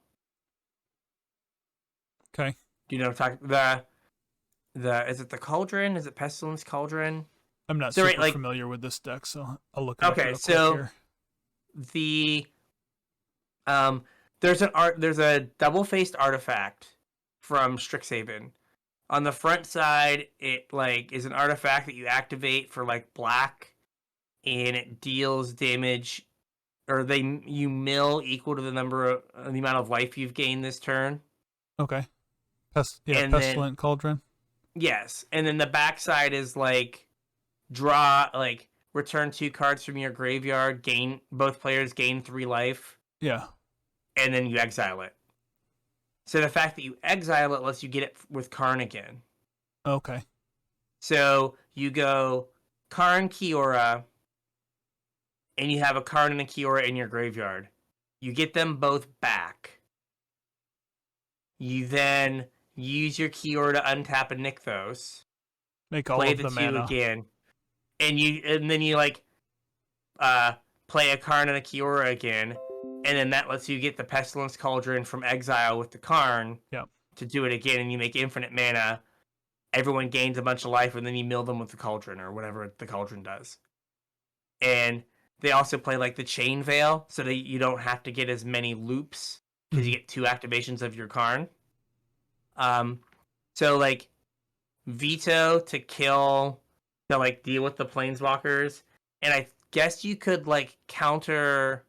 Speaker 2: Okay.
Speaker 1: Do you know what I'm talking the is it the Cauldron? Is it Pestilence Cauldron?
Speaker 2: I'm not super familiar with this deck, so I'll look it up real quick here.
Speaker 1: The there's a double-faced artifact from Strixhaven. On the front side, it like is an artifact that you activate for like black, and it deals damage, or you mill equal to the amount of life you've gained this turn.
Speaker 2: Okay. Pestilent Cauldron.
Speaker 1: Yes, and then the backside is like return 2 cards from your graveyard, both players gain 3 life.
Speaker 2: Yeah.
Speaker 1: And then you exile it. So the fact that you exile it lets you get it with Karn again.
Speaker 2: Okay.
Speaker 1: So you go Karn Kiora, and you have a Karn and a Kiora in your graveyard. You get them both back. You then use your Kiora to untap a Nykthos.
Speaker 2: Make all of the mana
Speaker 1: again. And then you like play a Karn and a Kiora again, and then that lets you get the Pestilence Cauldron from exile with the Karn to do it again, and you make infinite mana. Everyone gains a bunch of life, and then you mill them with the Cauldron or whatever the Cauldron does. And they also play like the Chain Veil, so that you don't have to get as many loops because you get 2 activations of your Karn. So like veto to kill to like deal with the planeswalkers, and I guess you could like counter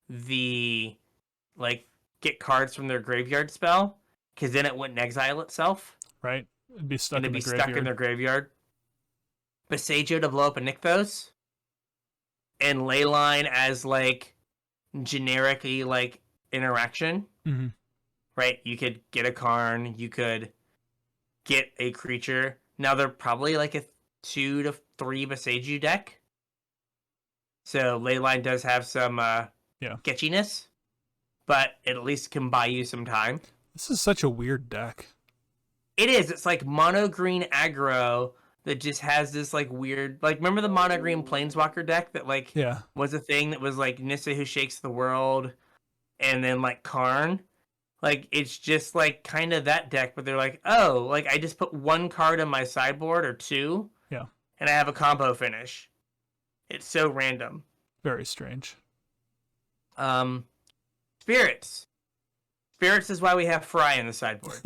Speaker 1: the like get cards from their graveyard spell, because then it wouldn't exile itself.
Speaker 2: Right, it'd be stuck in
Speaker 1: their graveyard. Besagio to blow up a Nykthos, and Leyline as like generically like interaction. Right, you could get a Karn, you could get a creature. Now they're probably like a 2 to 3 Besagio deck, so Leyline does have some sketchiness, but it at least can buy you some time.
Speaker 2: This is such a weird deck.
Speaker 1: It is. It's like mono green aggro that just has this like weird, like, remember the mono green Planeswalker deck that like was a thing that was like Nissa Who Shakes the World and then like Karn? Like, it's just like kind of that deck, but they're like, oh, like I just put 1 card on my sideboard or 2, and I have a combo finish. It's so random.
Speaker 2: Very strange.
Speaker 1: Spirits. Spirits is why we have Fry in the sideboard.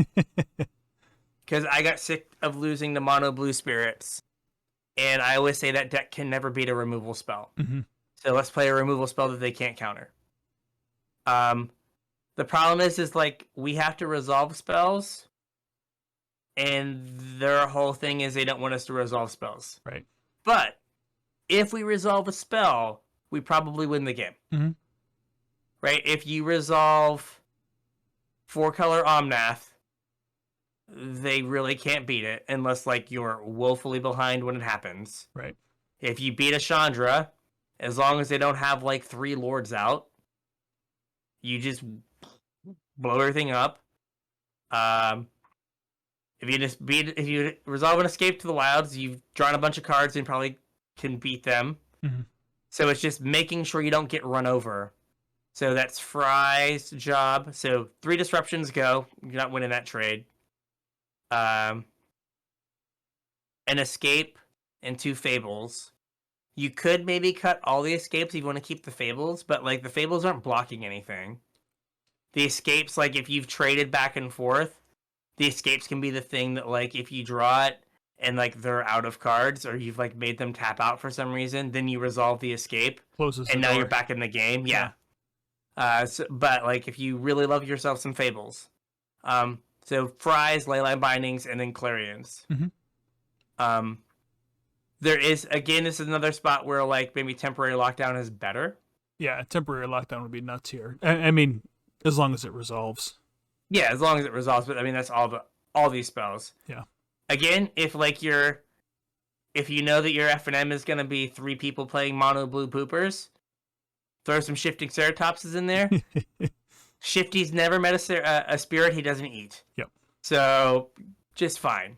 Speaker 1: Because I got sick of losing to mono blue Spirits, and I always say that deck can never beat a removal spell. So let's play a removal spell that they can't counter. The problem is like we have to resolve spells, and their whole thing is they don't want us to resolve spells.
Speaker 2: Right.
Speaker 1: But if we resolve a spell, we probably win the game. Right? If you resolve 4-color Omnath, they really can't beat it unless like you're woefully behind when it happens.
Speaker 2: Right.
Speaker 1: If you beat a Chandra, as long as they don't have like 3 lords out, you just blow everything up. If you resolve an escape to the wilds, you've drawn a bunch of cards and probably can beat them.
Speaker 2: Mm-hmm.
Speaker 1: So it's just making sure you don't get run over. So that's Fry's job. So 3 disruptions go. You're not winning that trade. An escape and 2 fables. You could maybe cut all the escapes if you want to keep the fables, but like the fables aren't blocking anything. The escapes, like if you've traded back and forth, the escapes can be the thing that like if you draw it and like they're out of cards or you've like made them tap out for some reason, then you resolve the escape.
Speaker 2: Closes
Speaker 1: and
Speaker 2: the
Speaker 1: now
Speaker 2: door.
Speaker 1: you're back in the game. Yeah. But like if you really love yourself some fables. So Fries, Leyline Bindings, and then Clarions.
Speaker 2: Mm-hmm.
Speaker 1: There is, again, this is another spot where like maybe temporary lockdown is better.
Speaker 2: Yeah, temporary lockdown would be nuts here. I mean, as long as it resolves.
Speaker 1: Yeah, as long as it resolves. But I mean, that's all these spells.
Speaker 2: Yeah.
Speaker 1: Again, if you know that your F&M is going to be 3 people playing mono blue poopers, throw some Shifting Ceratopses in there. Shifty's never met a spirit he doesn't eat.
Speaker 2: Yep.
Speaker 1: So, just fine.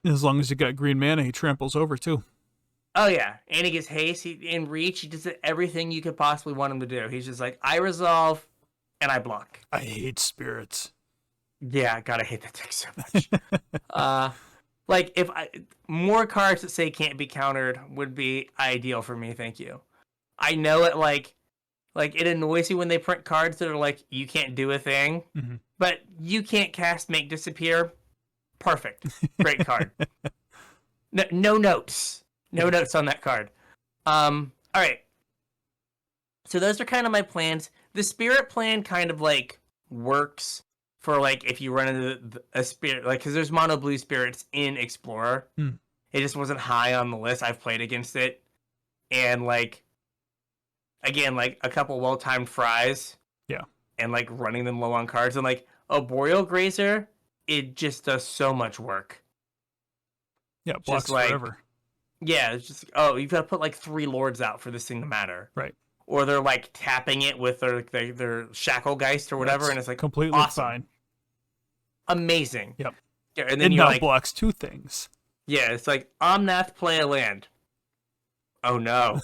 Speaker 2: As long as you got green mana, he tramples over too.
Speaker 1: Oh, yeah. And he gets haste. In Reach, he does everything you could possibly want him to do. He's just like, I resolve, and I block.
Speaker 2: I hate spirits.
Speaker 1: Yeah, God, I hate that deck so much. Like, more cards that say can't be countered would be ideal for me, thank you. I know it, like it annoys you when they print cards that are like, you can't do a thing,
Speaker 2: mm-hmm.
Speaker 1: but you can't cast Make Disappear. Perfect. Great card. No notes. No notes on that card. All right. So those are kind of my plans. The Spirit plan kind of, like, works for, like, if you run into a Spirit, like, because there's mono blue Spirits in Explorer. It just wasn't high on the list. I've played against it. And, like, again, like, a couple well-timed Fries.
Speaker 2: Yeah.
Speaker 1: And, like, running them low on cards. And, like, a Boreal Grazer, it just does so much work.
Speaker 2: Yeah, it blocks forever.
Speaker 1: Yeah, it's just, oh, you've got to put, like, 3 Lords out for this thing to matter.
Speaker 2: Right.
Speaker 1: Or they're, like, tapping it with their Shacklegeist or whatever,
Speaker 2: That's
Speaker 1: and it's, like,
Speaker 2: completely
Speaker 1: awesome.
Speaker 2: fine.
Speaker 1: Amazing.
Speaker 2: Yep.
Speaker 1: Yeah, and then
Speaker 2: it
Speaker 1: you're
Speaker 2: now
Speaker 1: like,
Speaker 2: blocks 2 things.
Speaker 1: Yeah, it's like, Omnath, play a land. Oh, no.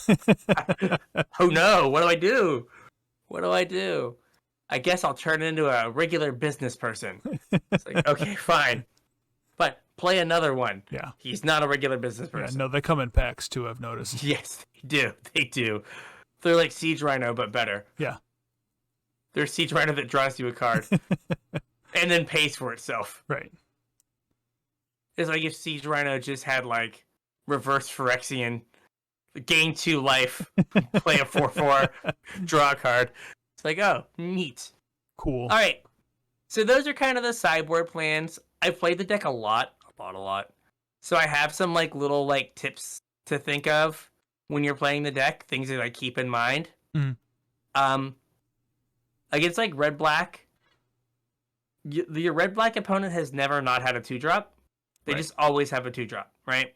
Speaker 1: Oh, no. What do I do? What do I do? I guess I'll turn into a regular business person. It's like, okay, fine. But play another one.
Speaker 2: Yeah.
Speaker 1: He's not a regular business person.
Speaker 2: Yeah, no, they come in packs too, I've noticed.
Speaker 1: Yes, they do. They do. They're like Siege Rhino, but better.
Speaker 2: Yeah.
Speaker 1: They're Siege Rhino that draws you a card. And then pays for itself.
Speaker 2: Right.
Speaker 1: It's like if Siege Rhino just had, like, reverse Phyrexian, gain 2 life, play a 4/4, draw a card. It's like, oh, neat.
Speaker 2: Cool.
Speaker 1: All right. So those are kind of the sideboard plans. I've played the deck a lot. So I have some, like, little, like, tips to think of when you're playing the deck, things that I keep in mind.
Speaker 2: Mm-hmm.
Speaker 1: Against, like, red-black, your red-black opponent has never not had a 2-drop. They just always have a 2-drop, right?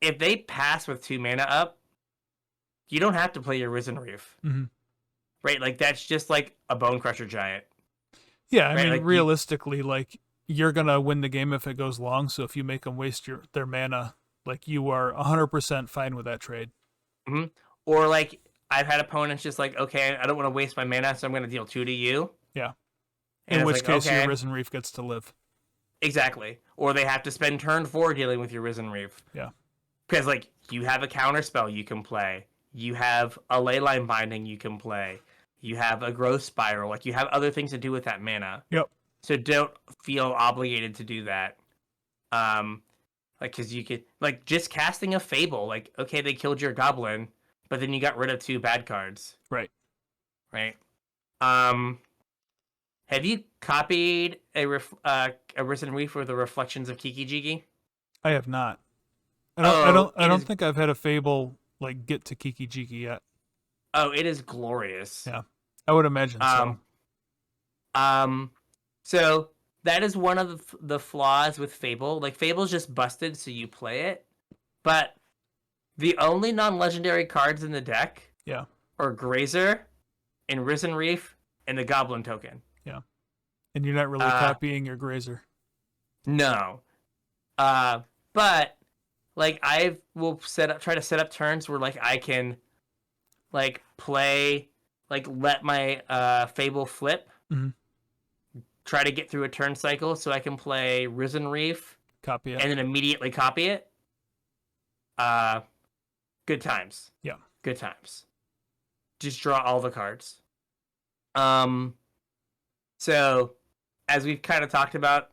Speaker 1: If they pass with 2 mana up, you don't have to play your Risen Reef.
Speaker 2: Mm-hmm.
Speaker 1: Right? Like, that's just, like, a Bone Crusher Giant.
Speaker 2: Yeah, I mean,
Speaker 1: like,
Speaker 2: realistically, like, you're going to win the game if it goes long, so if you make them waste their mana, like, you are 100% fine with that trade.
Speaker 1: Mm-hmm. Or, like, I've had opponents just like, okay, I don't want to waste my mana, so I'm going to deal 2 to you.
Speaker 2: Yeah.
Speaker 1: And
Speaker 2: in which
Speaker 1: like,
Speaker 2: case,
Speaker 1: okay.
Speaker 2: your Risen Reef gets to live.
Speaker 1: Exactly. Or they have to spend turn 4 dealing with your Risen Reef.
Speaker 2: Yeah.
Speaker 1: Because, like, you have a counter spell you can play. You have a Leyline Binding you can play. You have a Growth Spiral. Like, you have other things to do with that mana.
Speaker 2: Yep.
Speaker 1: So don't feel obligated to do that. Like, because you could, like, just casting a Fable. Like, okay, they killed your Goblin, but then you got rid of 2 bad cards.
Speaker 2: Right.
Speaker 1: Right. Have you copied a Risen Reef with the Reflections of Kiki Jiki?
Speaker 2: I have not. I don't think I've had a Fable like get to Kiki Jiki yet.
Speaker 1: Oh, it is glorious.
Speaker 2: Yeah, I would imagine so.
Speaker 1: So that is one of the flaws with Fable. Like, Fable's just busted, so you play it. But the only non-legendary cards in the deck,
Speaker 2: yeah,
Speaker 1: are Grazer and Risen Reef and a goblin token.
Speaker 2: Yeah. And you're not really copying your Grazer.
Speaker 1: No. But like I will try to set up turns where like I can like play, like let my Fable flip, try to get through a turn cycle so I can play Risen Reef,
Speaker 2: copy it,
Speaker 1: and then immediately copy it. Good times.
Speaker 2: Yeah.
Speaker 1: Good times. Just draw all the cards. So as we've kind of talked about,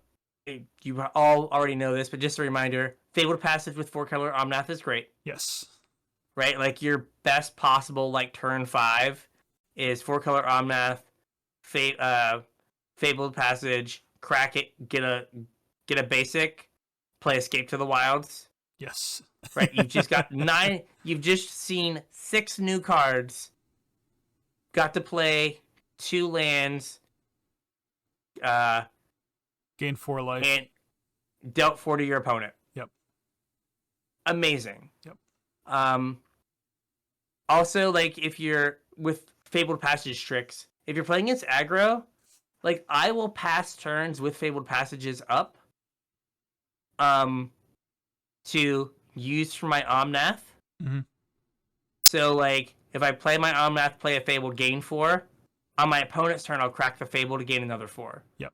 Speaker 1: you all already know this, but just a reminder, Fabled Passage with 4-color Omnath is great.
Speaker 2: Yes.
Speaker 1: Right? Like your best possible like turn 5 is 4-color Omnath, Fabled Passage, crack it, get a basic, play Escape to the Wilds.
Speaker 2: Yes.
Speaker 1: Right? You've just got 9, you've just seen 6 new cards. Got to play 2 lands.
Speaker 2: Gain 4 life.
Speaker 1: And dealt 4 to your opponent.
Speaker 2: Yep.
Speaker 1: Amazing.
Speaker 2: Yep.
Speaker 1: Also, like, if you're with Fabled Passage tricks, if you're playing against aggro, like, I will pass turns with Fabled Passages up to use for my Omnath. So, like, if I play my Omnath, play a Fable, gain 4, on my opponent's turn, I'll crack the Fable to gain another 4.
Speaker 2: Yep.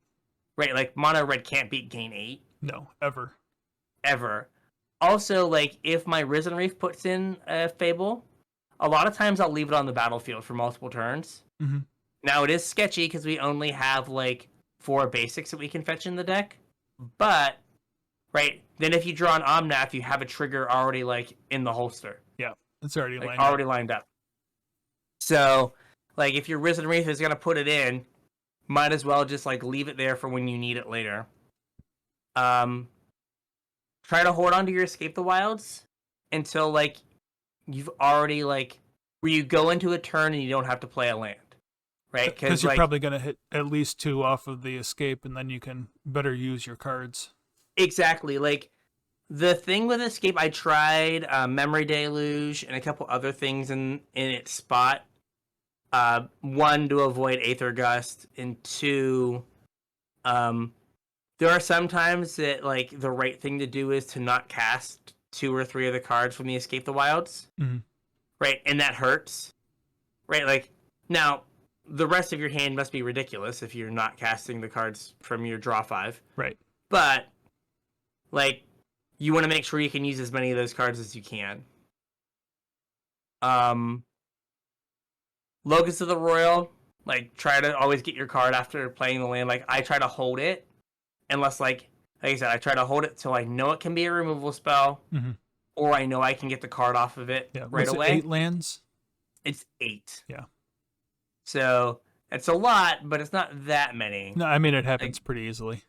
Speaker 1: Right, like, mono red can't beat gain 8.
Speaker 2: No, ever.
Speaker 1: Ever. Also, like, if my Risen Reef puts in a Fable, a lot of times I'll leave it on the battlefield for multiple turns. Now, it is sketchy because we only have, like, 4 basics that we can fetch in the deck. But, right, then if you draw an Omnath, you have a trigger already, like, in the holster.
Speaker 2: Yeah, it's already
Speaker 1: like,
Speaker 2: lined up.
Speaker 1: lined up. So, like, if your Risen Reef is going to put it in, might as well just, like, leave it there for when you need it later. Try to hold on to your Escape the Wilds until, like, you've already, like, where you go into a turn and you don't have to play a land. Right?
Speaker 2: Because you're
Speaker 1: like,
Speaker 2: probably going to hit at least 2 off of the Escape, and then you can better use your cards.
Speaker 1: Exactly. Like, the thing with Escape, I tried Memory Deluge and a couple other things in its spot. 1, to avoid Aether Gust, and 2, there are some times that, like, the right thing to do is to not cast 2 or 3 of the cards from the Escape the Wilds. Right? And that hurts. Right? Like, now, the rest of your hand must be ridiculous if you're not casting the cards from your draw 5.
Speaker 2: Right.
Speaker 1: But, like, you want to make sure you can use as many of those cards as you can. Locust of the Royal, like, try to always get your card after playing the land. Like, I try to hold it, unless, like I said, I try to hold it till I know it can be a removal spell, or I know I can get the card off of it right away.
Speaker 2: 8 lands?
Speaker 1: It's 8.
Speaker 2: Yeah.
Speaker 1: So, it's a lot, but it's not that many.
Speaker 2: No, I mean, it happens pretty easily.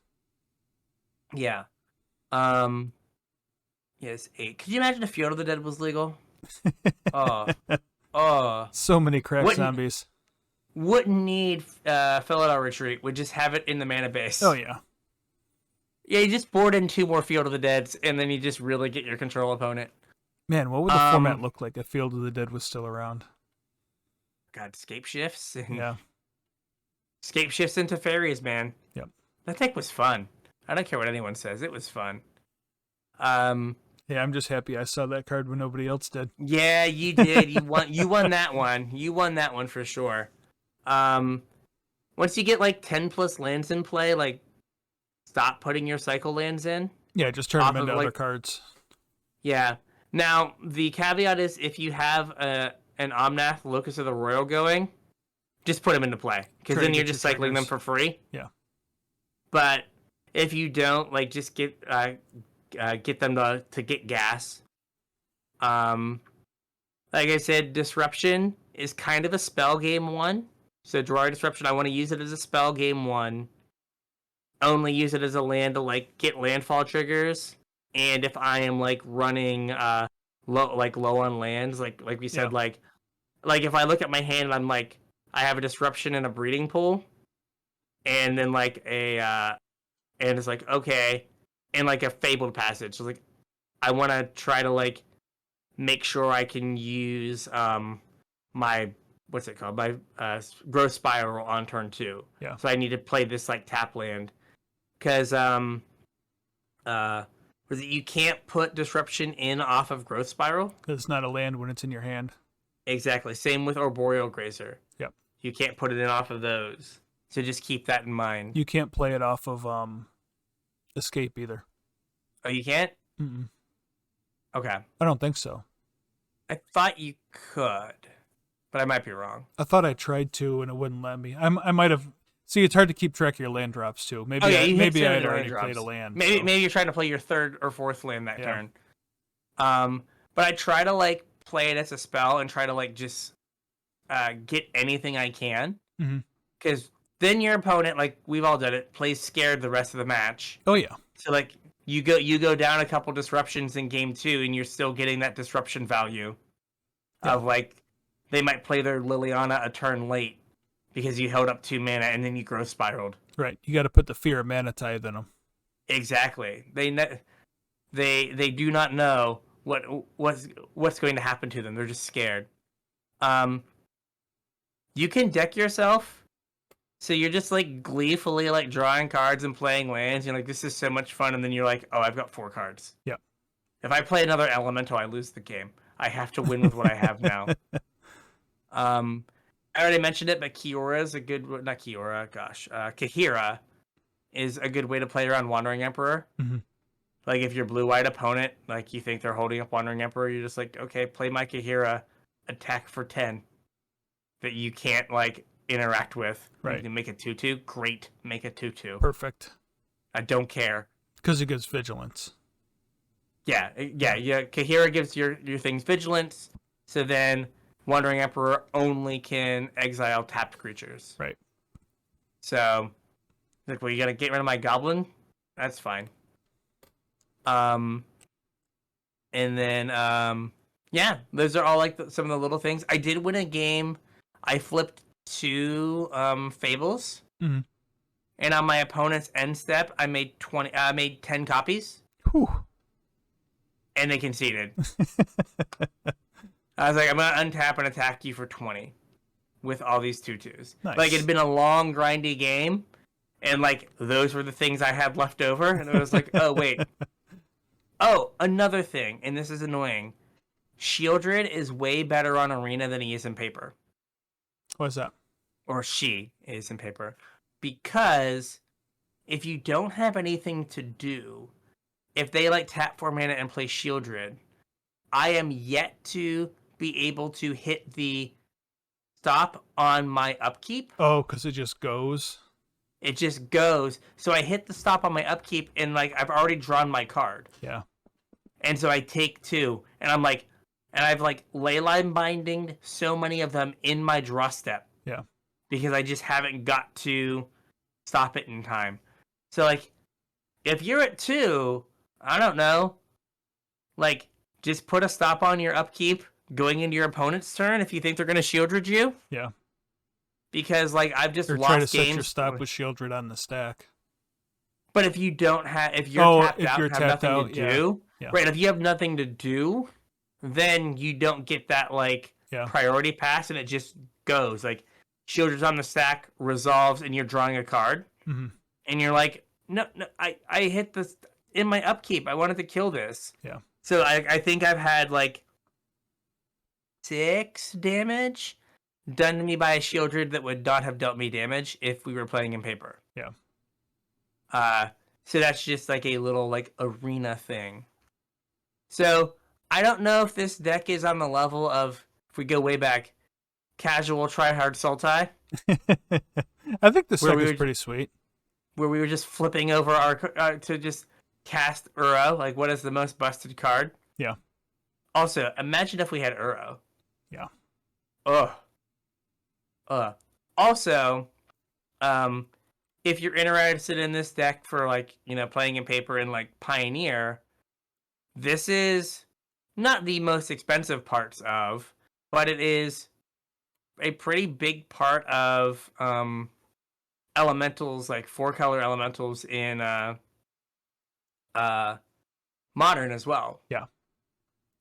Speaker 1: Yeah. Yes, 8. Could you imagine if Field of the Dead was legal?
Speaker 2: So many crack zombies.
Speaker 1: Wouldn't need Philadelphia Retreat. Would just have it in the mana base.
Speaker 2: Oh, yeah.
Speaker 1: Yeah, you just board in 2 more Field of the Deads, and then you just really get your control opponent.
Speaker 2: Man, what would the format look like if Field of the Dead was still around?
Speaker 1: God, Scape Shifts.
Speaker 2: Yeah.
Speaker 1: Scape Shifts into Fairies, man.
Speaker 2: Yep.
Speaker 1: That deck was fun. I don't care what anyone says. It was fun.
Speaker 2: Yeah, I'm just happy I saw that card when nobody else did.
Speaker 1: Yeah, you did. You won that one. You won that one for sure. Once you get like 10 plus lands in play, like, stop putting your cycle lands in.
Speaker 2: Yeah, just turn them into other cards.
Speaker 1: Yeah. Now, the caveat is if you have an Omnath Locust of the Royal going, just put them into play. Because then you're just cycling them for free.
Speaker 2: Yeah.
Speaker 1: But if you don't, like, just get them to get gas. Like I said, Disruption is kind of a spell game 1. So draw a Disruption. I want to use it as a spell game 1. Only use it as a land to, like, get landfall triggers. And if I am, like, running low on lands, like we said, like if I look at my hand and I'm like, I have a Disruption and a Breeding Pool, and then like and it's like, okay, and like a Fabled Passage. So, like, I want to try to, like, make sure I can use my what's it called? My growth spiral on turn 2.
Speaker 2: Yeah.
Speaker 1: So I need to play this like tap land because you can't put disruption in off of growth spiral.
Speaker 2: It's not a land when it's in your hand.
Speaker 1: Exactly. Same with Arboreal Grazer.
Speaker 2: Yep.
Speaker 1: You can't put it in off of those. So just keep that in mind.
Speaker 2: You can't play it off of escape either.
Speaker 1: Oh, you can't?
Speaker 2: Mm-mm.
Speaker 1: Okay.
Speaker 2: I don't think so.
Speaker 1: I thought you could, but I might be wrong.
Speaker 2: I thought I tried to and it wouldn't let me. I might have. See, it's hard to keep track of your land drops too. Maybe maybe I had already played a land.
Speaker 1: Maybe you're trying to play your 3rd or 4th land that turn. But I try to like play it as a spell and try to like just get anything I can, because then your opponent, like we've all done it, plays scared the rest of the match.
Speaker 2: Oh yeah.
Speaker 1: So like you go down a couple disruptions in game 2 and you're still getting that disruption value of like they might play their Liliana a turn late because you held up 2 mana and then you growth spiraled.
Speaker 2: Right. You got to put the fear of mana tithe in them.
Speaker 1: Exactly. They do not know what's going to happen to them. They're just scared. You can deck yourself, so you're just like gleefully like drawing cards and playing lands. You're like, this is so much fun, and then you're like, oh, I've got 4 cards.
Speaker 2: Yeah.
Speaker 1: If I play another elemental, I lose the game. I have to win with what I have now. I already mentioned it, but Kahira is a good... Not Kahira, gosh. Kahira is a good way to play around Wandering Emperor.
Speaker 2: Mm-hmm.
Speaker 1: Like, if your blue-white opponent, like, you think they're holding up Wandering Emperor, you're just like, okay, play my Kahira, attack for 10. That you can't, like, interact with.
Speaker 2: Right.
Speaker 1: You can make a 2-2. Great. Make a 2-2.
Speaker 2: Perfect.
Speaker 1: I don't care.
Speaker 2: Because it gives vigilance.
Speaker 1: Yeah. Kahira gives your things vigilance, so then Wandering Emperor only can exile tapped creatures.
Speaker 2: Right.
Speaker 1: So, like, well, you gotta get rid of my goblin? That's fine. And then, yeah, those are all, like, some of the little things. I did win a game. I flipped 2 Fables.
Speaker 2: Mm-hmm.
Speaker 1: And on my opponent's end step, I made 10 copies.
Speaker 2: Whew.
Speaker 1: And they conceded. I was like, I'm going to untap and attack you for 20 with all these 2/2s.
Speaker 2: Nice.
Speaker 1: Like, it'd been a long, grindy game, and, like, those were the things I had left over, and it was like, oh, wait. Oh, another thing, and this is annoying. Shieldred is way better on Arena than he is in Paper.
Speaker 2: What's that?
Speaker 1: Or she is in Paper. Because if you don't have anything to do, if they, like, tap 4 mana and play Shieldred, I am yet to be able to hit the stop on my upkeep.
Speaker 2: Oh, because it just goes?
Speaker 1: It just goes. So I hit the stop on my upkeep, and, like, I've already drawn my card.
Speaker 2: Yeah.
Speaker 1: And so I take 2, and I'm like, and I've, like, leyline binding so many of them in my draw step.
Speaker 2: Yeah.
Speaker 1: Because I just haven't got to stop it in time. So, like, if you're at 2, I don't know, like, just put a stop on your upkeep going into your opponent's turn if you think they're going to Shieldred you.
Speaker 2: Yeah.
Speaker 1: Because, like, I've just
Speaker 2: or
Speaker 1: lost
Speaker 2: try to
Speaker 1: games.
Speaker 2: set your stop with Shieldred on the stack.
Speaker 1: But if you don't have, if you're tapped out,
Speaker 2: you're
Speaker 1: have
Speaker 2: tapped
Speaker 1: nothing
Speaker 2: out,
Speaker 1: to do,
Speaker 2: yeah.
Speaker 1: right? If you have nothing to do, then you don't get that, like, priority pass, and it just goes. Like, Shieldred's on the stack, resolves, and you're drawing a card.
Speaker 2: Mm-hmm.
Speaker 1: And you're like, no, I hit this in my upkeep. I wanted to kill this.
Speaker 2: Yeah.
Speaker 1: So I think I've had, like, 6 damage done to me by a Shieldred that would not have dealt me damage if we were playing in Paper.
Speaker 2: Yeah.
Speaker 1: So that's just, like, a little, like, arena thing. So I don't know if this deck is on the level of, if we go way back, Casual Try Hard Sultai.
Speaker 2: I think this deck is pretty sweet.
Speaker 1: Where we were just flipping over our to just cast Uro. Like, what is the most busted card?
Speaker 2: Yeah.
Speaker 1: Also, imagine if we had Uro.
Speaker 2: Yeah.
Speaker 1: Also, if you're interested in this deck for, like, you know, playing in Paper and, like, Pioneer, this is not the most expensive parts of, but it is a pretty big part of elementals, like 4-color elementals in Modern as well.
Speaker 2: Yeah.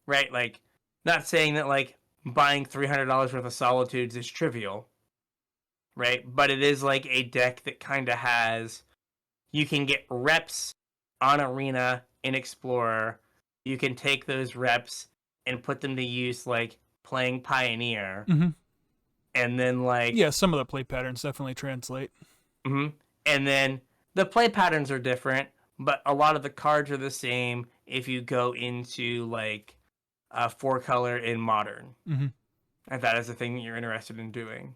Speaker 1: Right? Like, not saying that, like, buying $300 worth of Solitudes is trivial, right? But it is like a deck that kind of has, you can get reps on Arena in Explorer. You can take those reps and put them to use like playing Pioneer.
Speaker 2: Mm-hmm.
Speaker 1: And then like...
Speaker 2: Yeah, some of the play patterns definitely translate.
Speaker 1: Mm-hmm. And then the play patterns are different, but a lot of the cards are the same if you go into like 4-color in Modern.
Speaker 2: Mm-hmm.
Speaker 1: If that is the thing that you're interested in doing.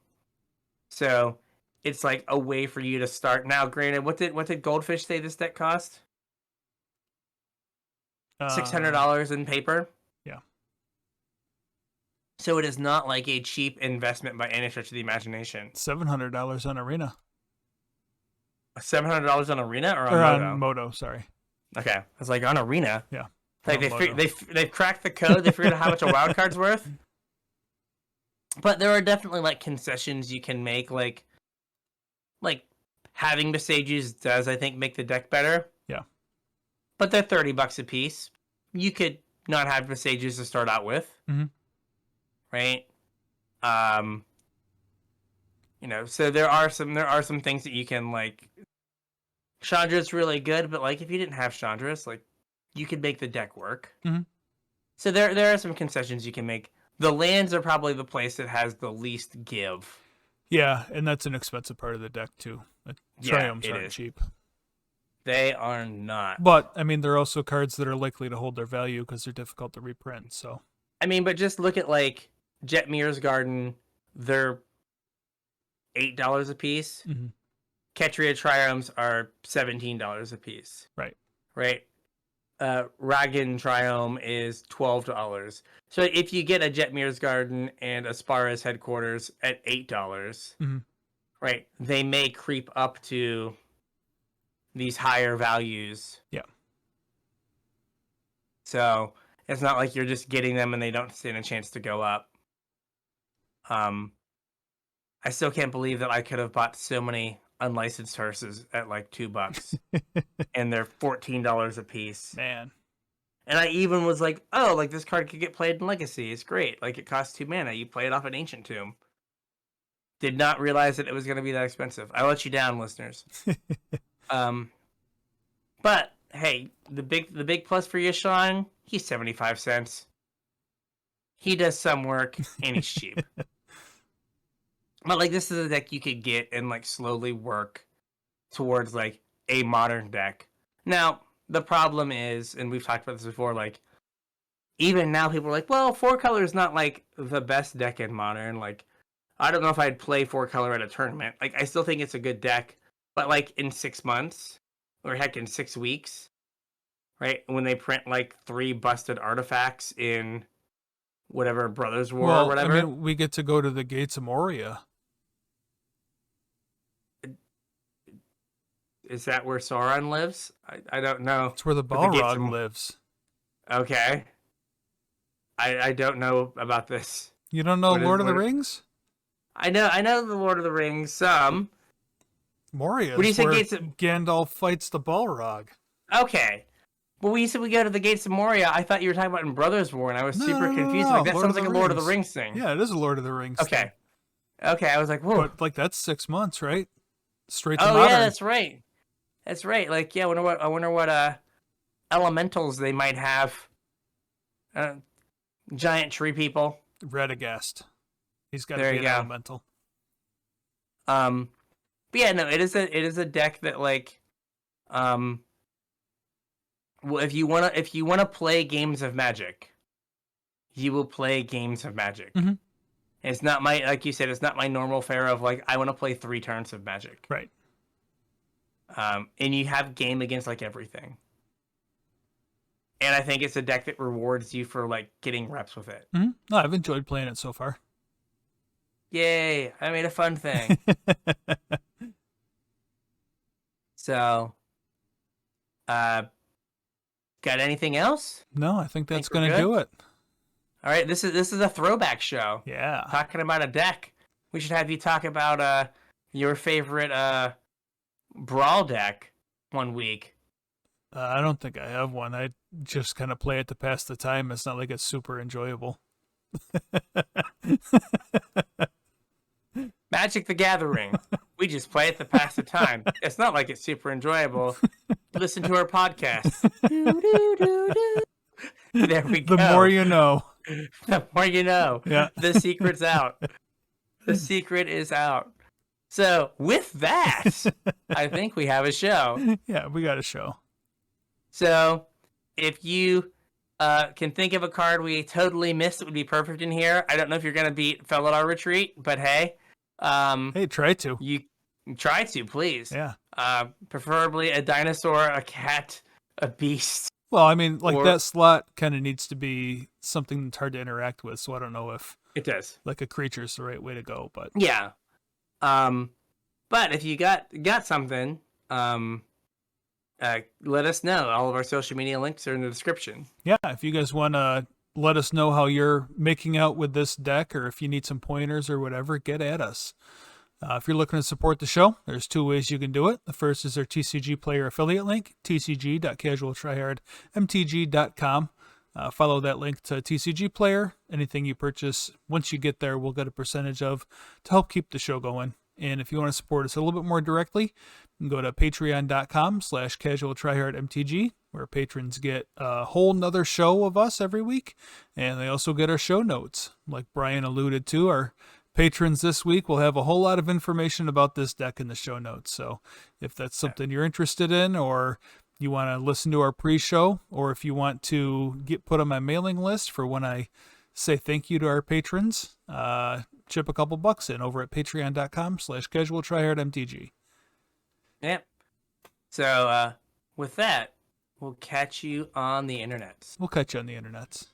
Speaker 1: So it's like a way for you to start. Now, granted, what did Goldfish say this deck cost? $600 in paper.
Speaker 2: Yeah.
Speaker 1: So it is not like a cheap investment by any stretch of the imagination.
Speaker 2: $700 on Arena.
Speaker 1: $700 on Arena or on
Speaker 2: Or
Speaker 1: Moto?
Speaker 2: on Moto, sorry.
Speaker 1: Okay, I was like, on Arena.
Speaker 2: Yeah.
Speaker 1: Like
Speaker 2: Moto.
Speaker 1: they've cracked the code. They figured out how much a wild card's worth. But there are definitely like concessions you can make. Like having Besages does, I think, make the deck better.
Speaker 2: Yeah.
Speaker 1: But they're $30 a piece. You could not have Besages to start out with.
Speaker 2: Mm-hmm.
Speaker 1: Right? So there are some things that you can like. Chandra's really good, but like if you didn't have Chandra's, like you could make the deck work.
Speaker 2: Mm-hmm.
Speaker 1: So there are some concessions you can make. The lands are probably the place that has the least give.
Speaker 2: Yeah, and that's an expensive part of the deck too. Triomes aren't cheap.
Speaker 1: They are not.
Speaker 2: But I mean, they're also cards that are likely to hold their value because they're difficult to reprint. So
Speaker 1: I mean, but just look at like Jetmir's Garden. They're $8 a piece.
Speaker 2: Mm-hmm.
Speaker 1: Ketria Triomes are $17 a piece.
Speaker 2: Right.
Speaker 1: Ragan Triome is $12. So if you get a Jetmir's Garden and a Spara's Headquarters at $8,
Speaker 2: mm-hmm.
Speaker 1: right, they may creep up to these higher values.
Speaker 2: Yeah.
Speaker 1: So it's not like you're just getting them and they don't stand a chance to go up. I still can't believe that I could have bought so many unlicensed hearses at like $2 and they're $14 a piece.
Speaker 2: Man.
Speaker 1: And I even was like, oh, like this card could get played in Legacy. It's great. Like it costs 2 mana. You play it off an Ancient Tomb. Did not realize that it was going to be that expensive. I let you down, listeners. But hey, the big plus for Yashawn, he's 75 cents. He does some work and he's cheap. But like this is a deck you could get and like slowly work towards like a modern deck. Now, the problem is, and we've talked about this before, like even now people are like, well, 4-color is not like the best deck in modern. Like I don't know if I'd play 4-color at a tournament. Like I still think it's a good deck, but like in 6 months or heck in 6 weeks, right? When they print like 3 busted artifacts in whatever Brothers War or whatever.
Speaker 2: I mean, we get to go to the Gates of Moria.
Speaker 1: Is that where Sauron lives? I don't know.
Speaker 2: It's where the Balrog lives.
Speaker 1: Okay. I don't know about this.
Speaker 2: You don't know Lord of the Rings?
Speaker 1: I know the Lord of the Rings some.
Speaker 2: Moria
Speaker 1: When you
Speaker 2: is
Speaker 1: say
Speaker 2: where
Speaker 1: Gates of...
Speaker 2: Gandalf fights the Balrog.
Speaker 1: Okay. But when you said we go to the Gates of Moria, I thought you were talking about in Brothers War, and I was super confused. Like that sounds like a Lord of the Rings thing.
Speaker 2: Yeah, it is a Lord of the Rings
Speaker 1: thing. Okay, I was like, whoa.
Speaker 2: But like that's 6 months, right? Straight to
Speaker 1: modern.
Speaker 2: modern.
Speaker 1: Yeah, that's right. That's right. Like, yeah, I wonder what elementals they might have. Giant tree people.
Speaker 2: Radagast. He's got to be an elemental.
Speaker 1: But yeah, no, it is a deck that like, well, if you wanna play games of Magic, you will play games of Magic.
Speaker 2: Mm-hmm.
Speaker 1: It's not like you said, it's not my normal fare of like I want to play 3 turns of Magic.
Speaker 2: Right.
Speaker 1: And you have game against like everything. And I think it's a deck that rewards you for like getting reps with it.
Speaker 2: Mm-hmm. No, I've enjoyed playing it so far.
Speaker 1: Yay! I made a fun thing. So, got anything else?
Speaker 2: No, I think that's gonna do it.
Speaker 1: All right, this is a throwback show.
Speaker 2: Yeah,
Speaker 1: talking about a deck. We should have you talk about your favorite Brawl deck one week.
Speaker 2: I don't think I have one. I just kind of play it to pass the time. It's not like it's super enjoyable.
Speaker 1: Magic the Gathering. We just play it to pass the time. It's not like it's super enjoyable. Listen to our podcast. There we go.
Speaker 2: The more you know.
Speaker 1: The more you know.
Speaker 2: Yeah.
Speaker 1: The secret's out. The secret is out. So with that, I think we have a show.
Speaker 2: Yeah, we got a show.
Speaker 1: So if you can think of a card we totally missed that would be perfect in here, I don't know if you're going to beat Felidar Retreat, but hey.
Speaker 2: Hey, try to.
Speaker 1: You try to, please.
Speaker 2: Yeah.
Speaker 1: Preferably a dinosaur, a cat, a beast.
Speaker 2: Well, I mean, like that slot kind of needs to be something that's hard to interact with, so I don't know if
Speaker 1: it does.
Speaker 2: Like a creature's the right way to go, but
Speaker 1: yeah. But if you got something, let us know. All of our social media links are in the description.
Speaker 2: Yeah, if you guys want to let us know how you're making out with this deck, or if you need some pointers or whatever, get at us. If you're looking to support the show, there's two ways you can do it. The first is our TCG Player affiliate link, tcg.casualtryhardmtg.com. Follow that link to TCG Player. Anything you purchase, once you get there, we'll get a percentage of to help keep the show going. And if you want to support us a little bit more directly, you can go to patreon.com/CasualTryHardMTG, where patrons get a whole nother show of us every week. And they also get our show notes. Like Bryan alluded to, our patrons this week will have a whole lot of information about this deck in the show notes. So if that's something you're interested in, or you want to listen to our pre-show, or if you want to get put on my mailing list for when I say thank you to our patrons, chip a couple bucks in over at patreon.com/CasualTryHardMTG.
Speaker 1: Yep. So with that, we'll catch you on the internet.
Speaker 2: We'll catch you on the internets.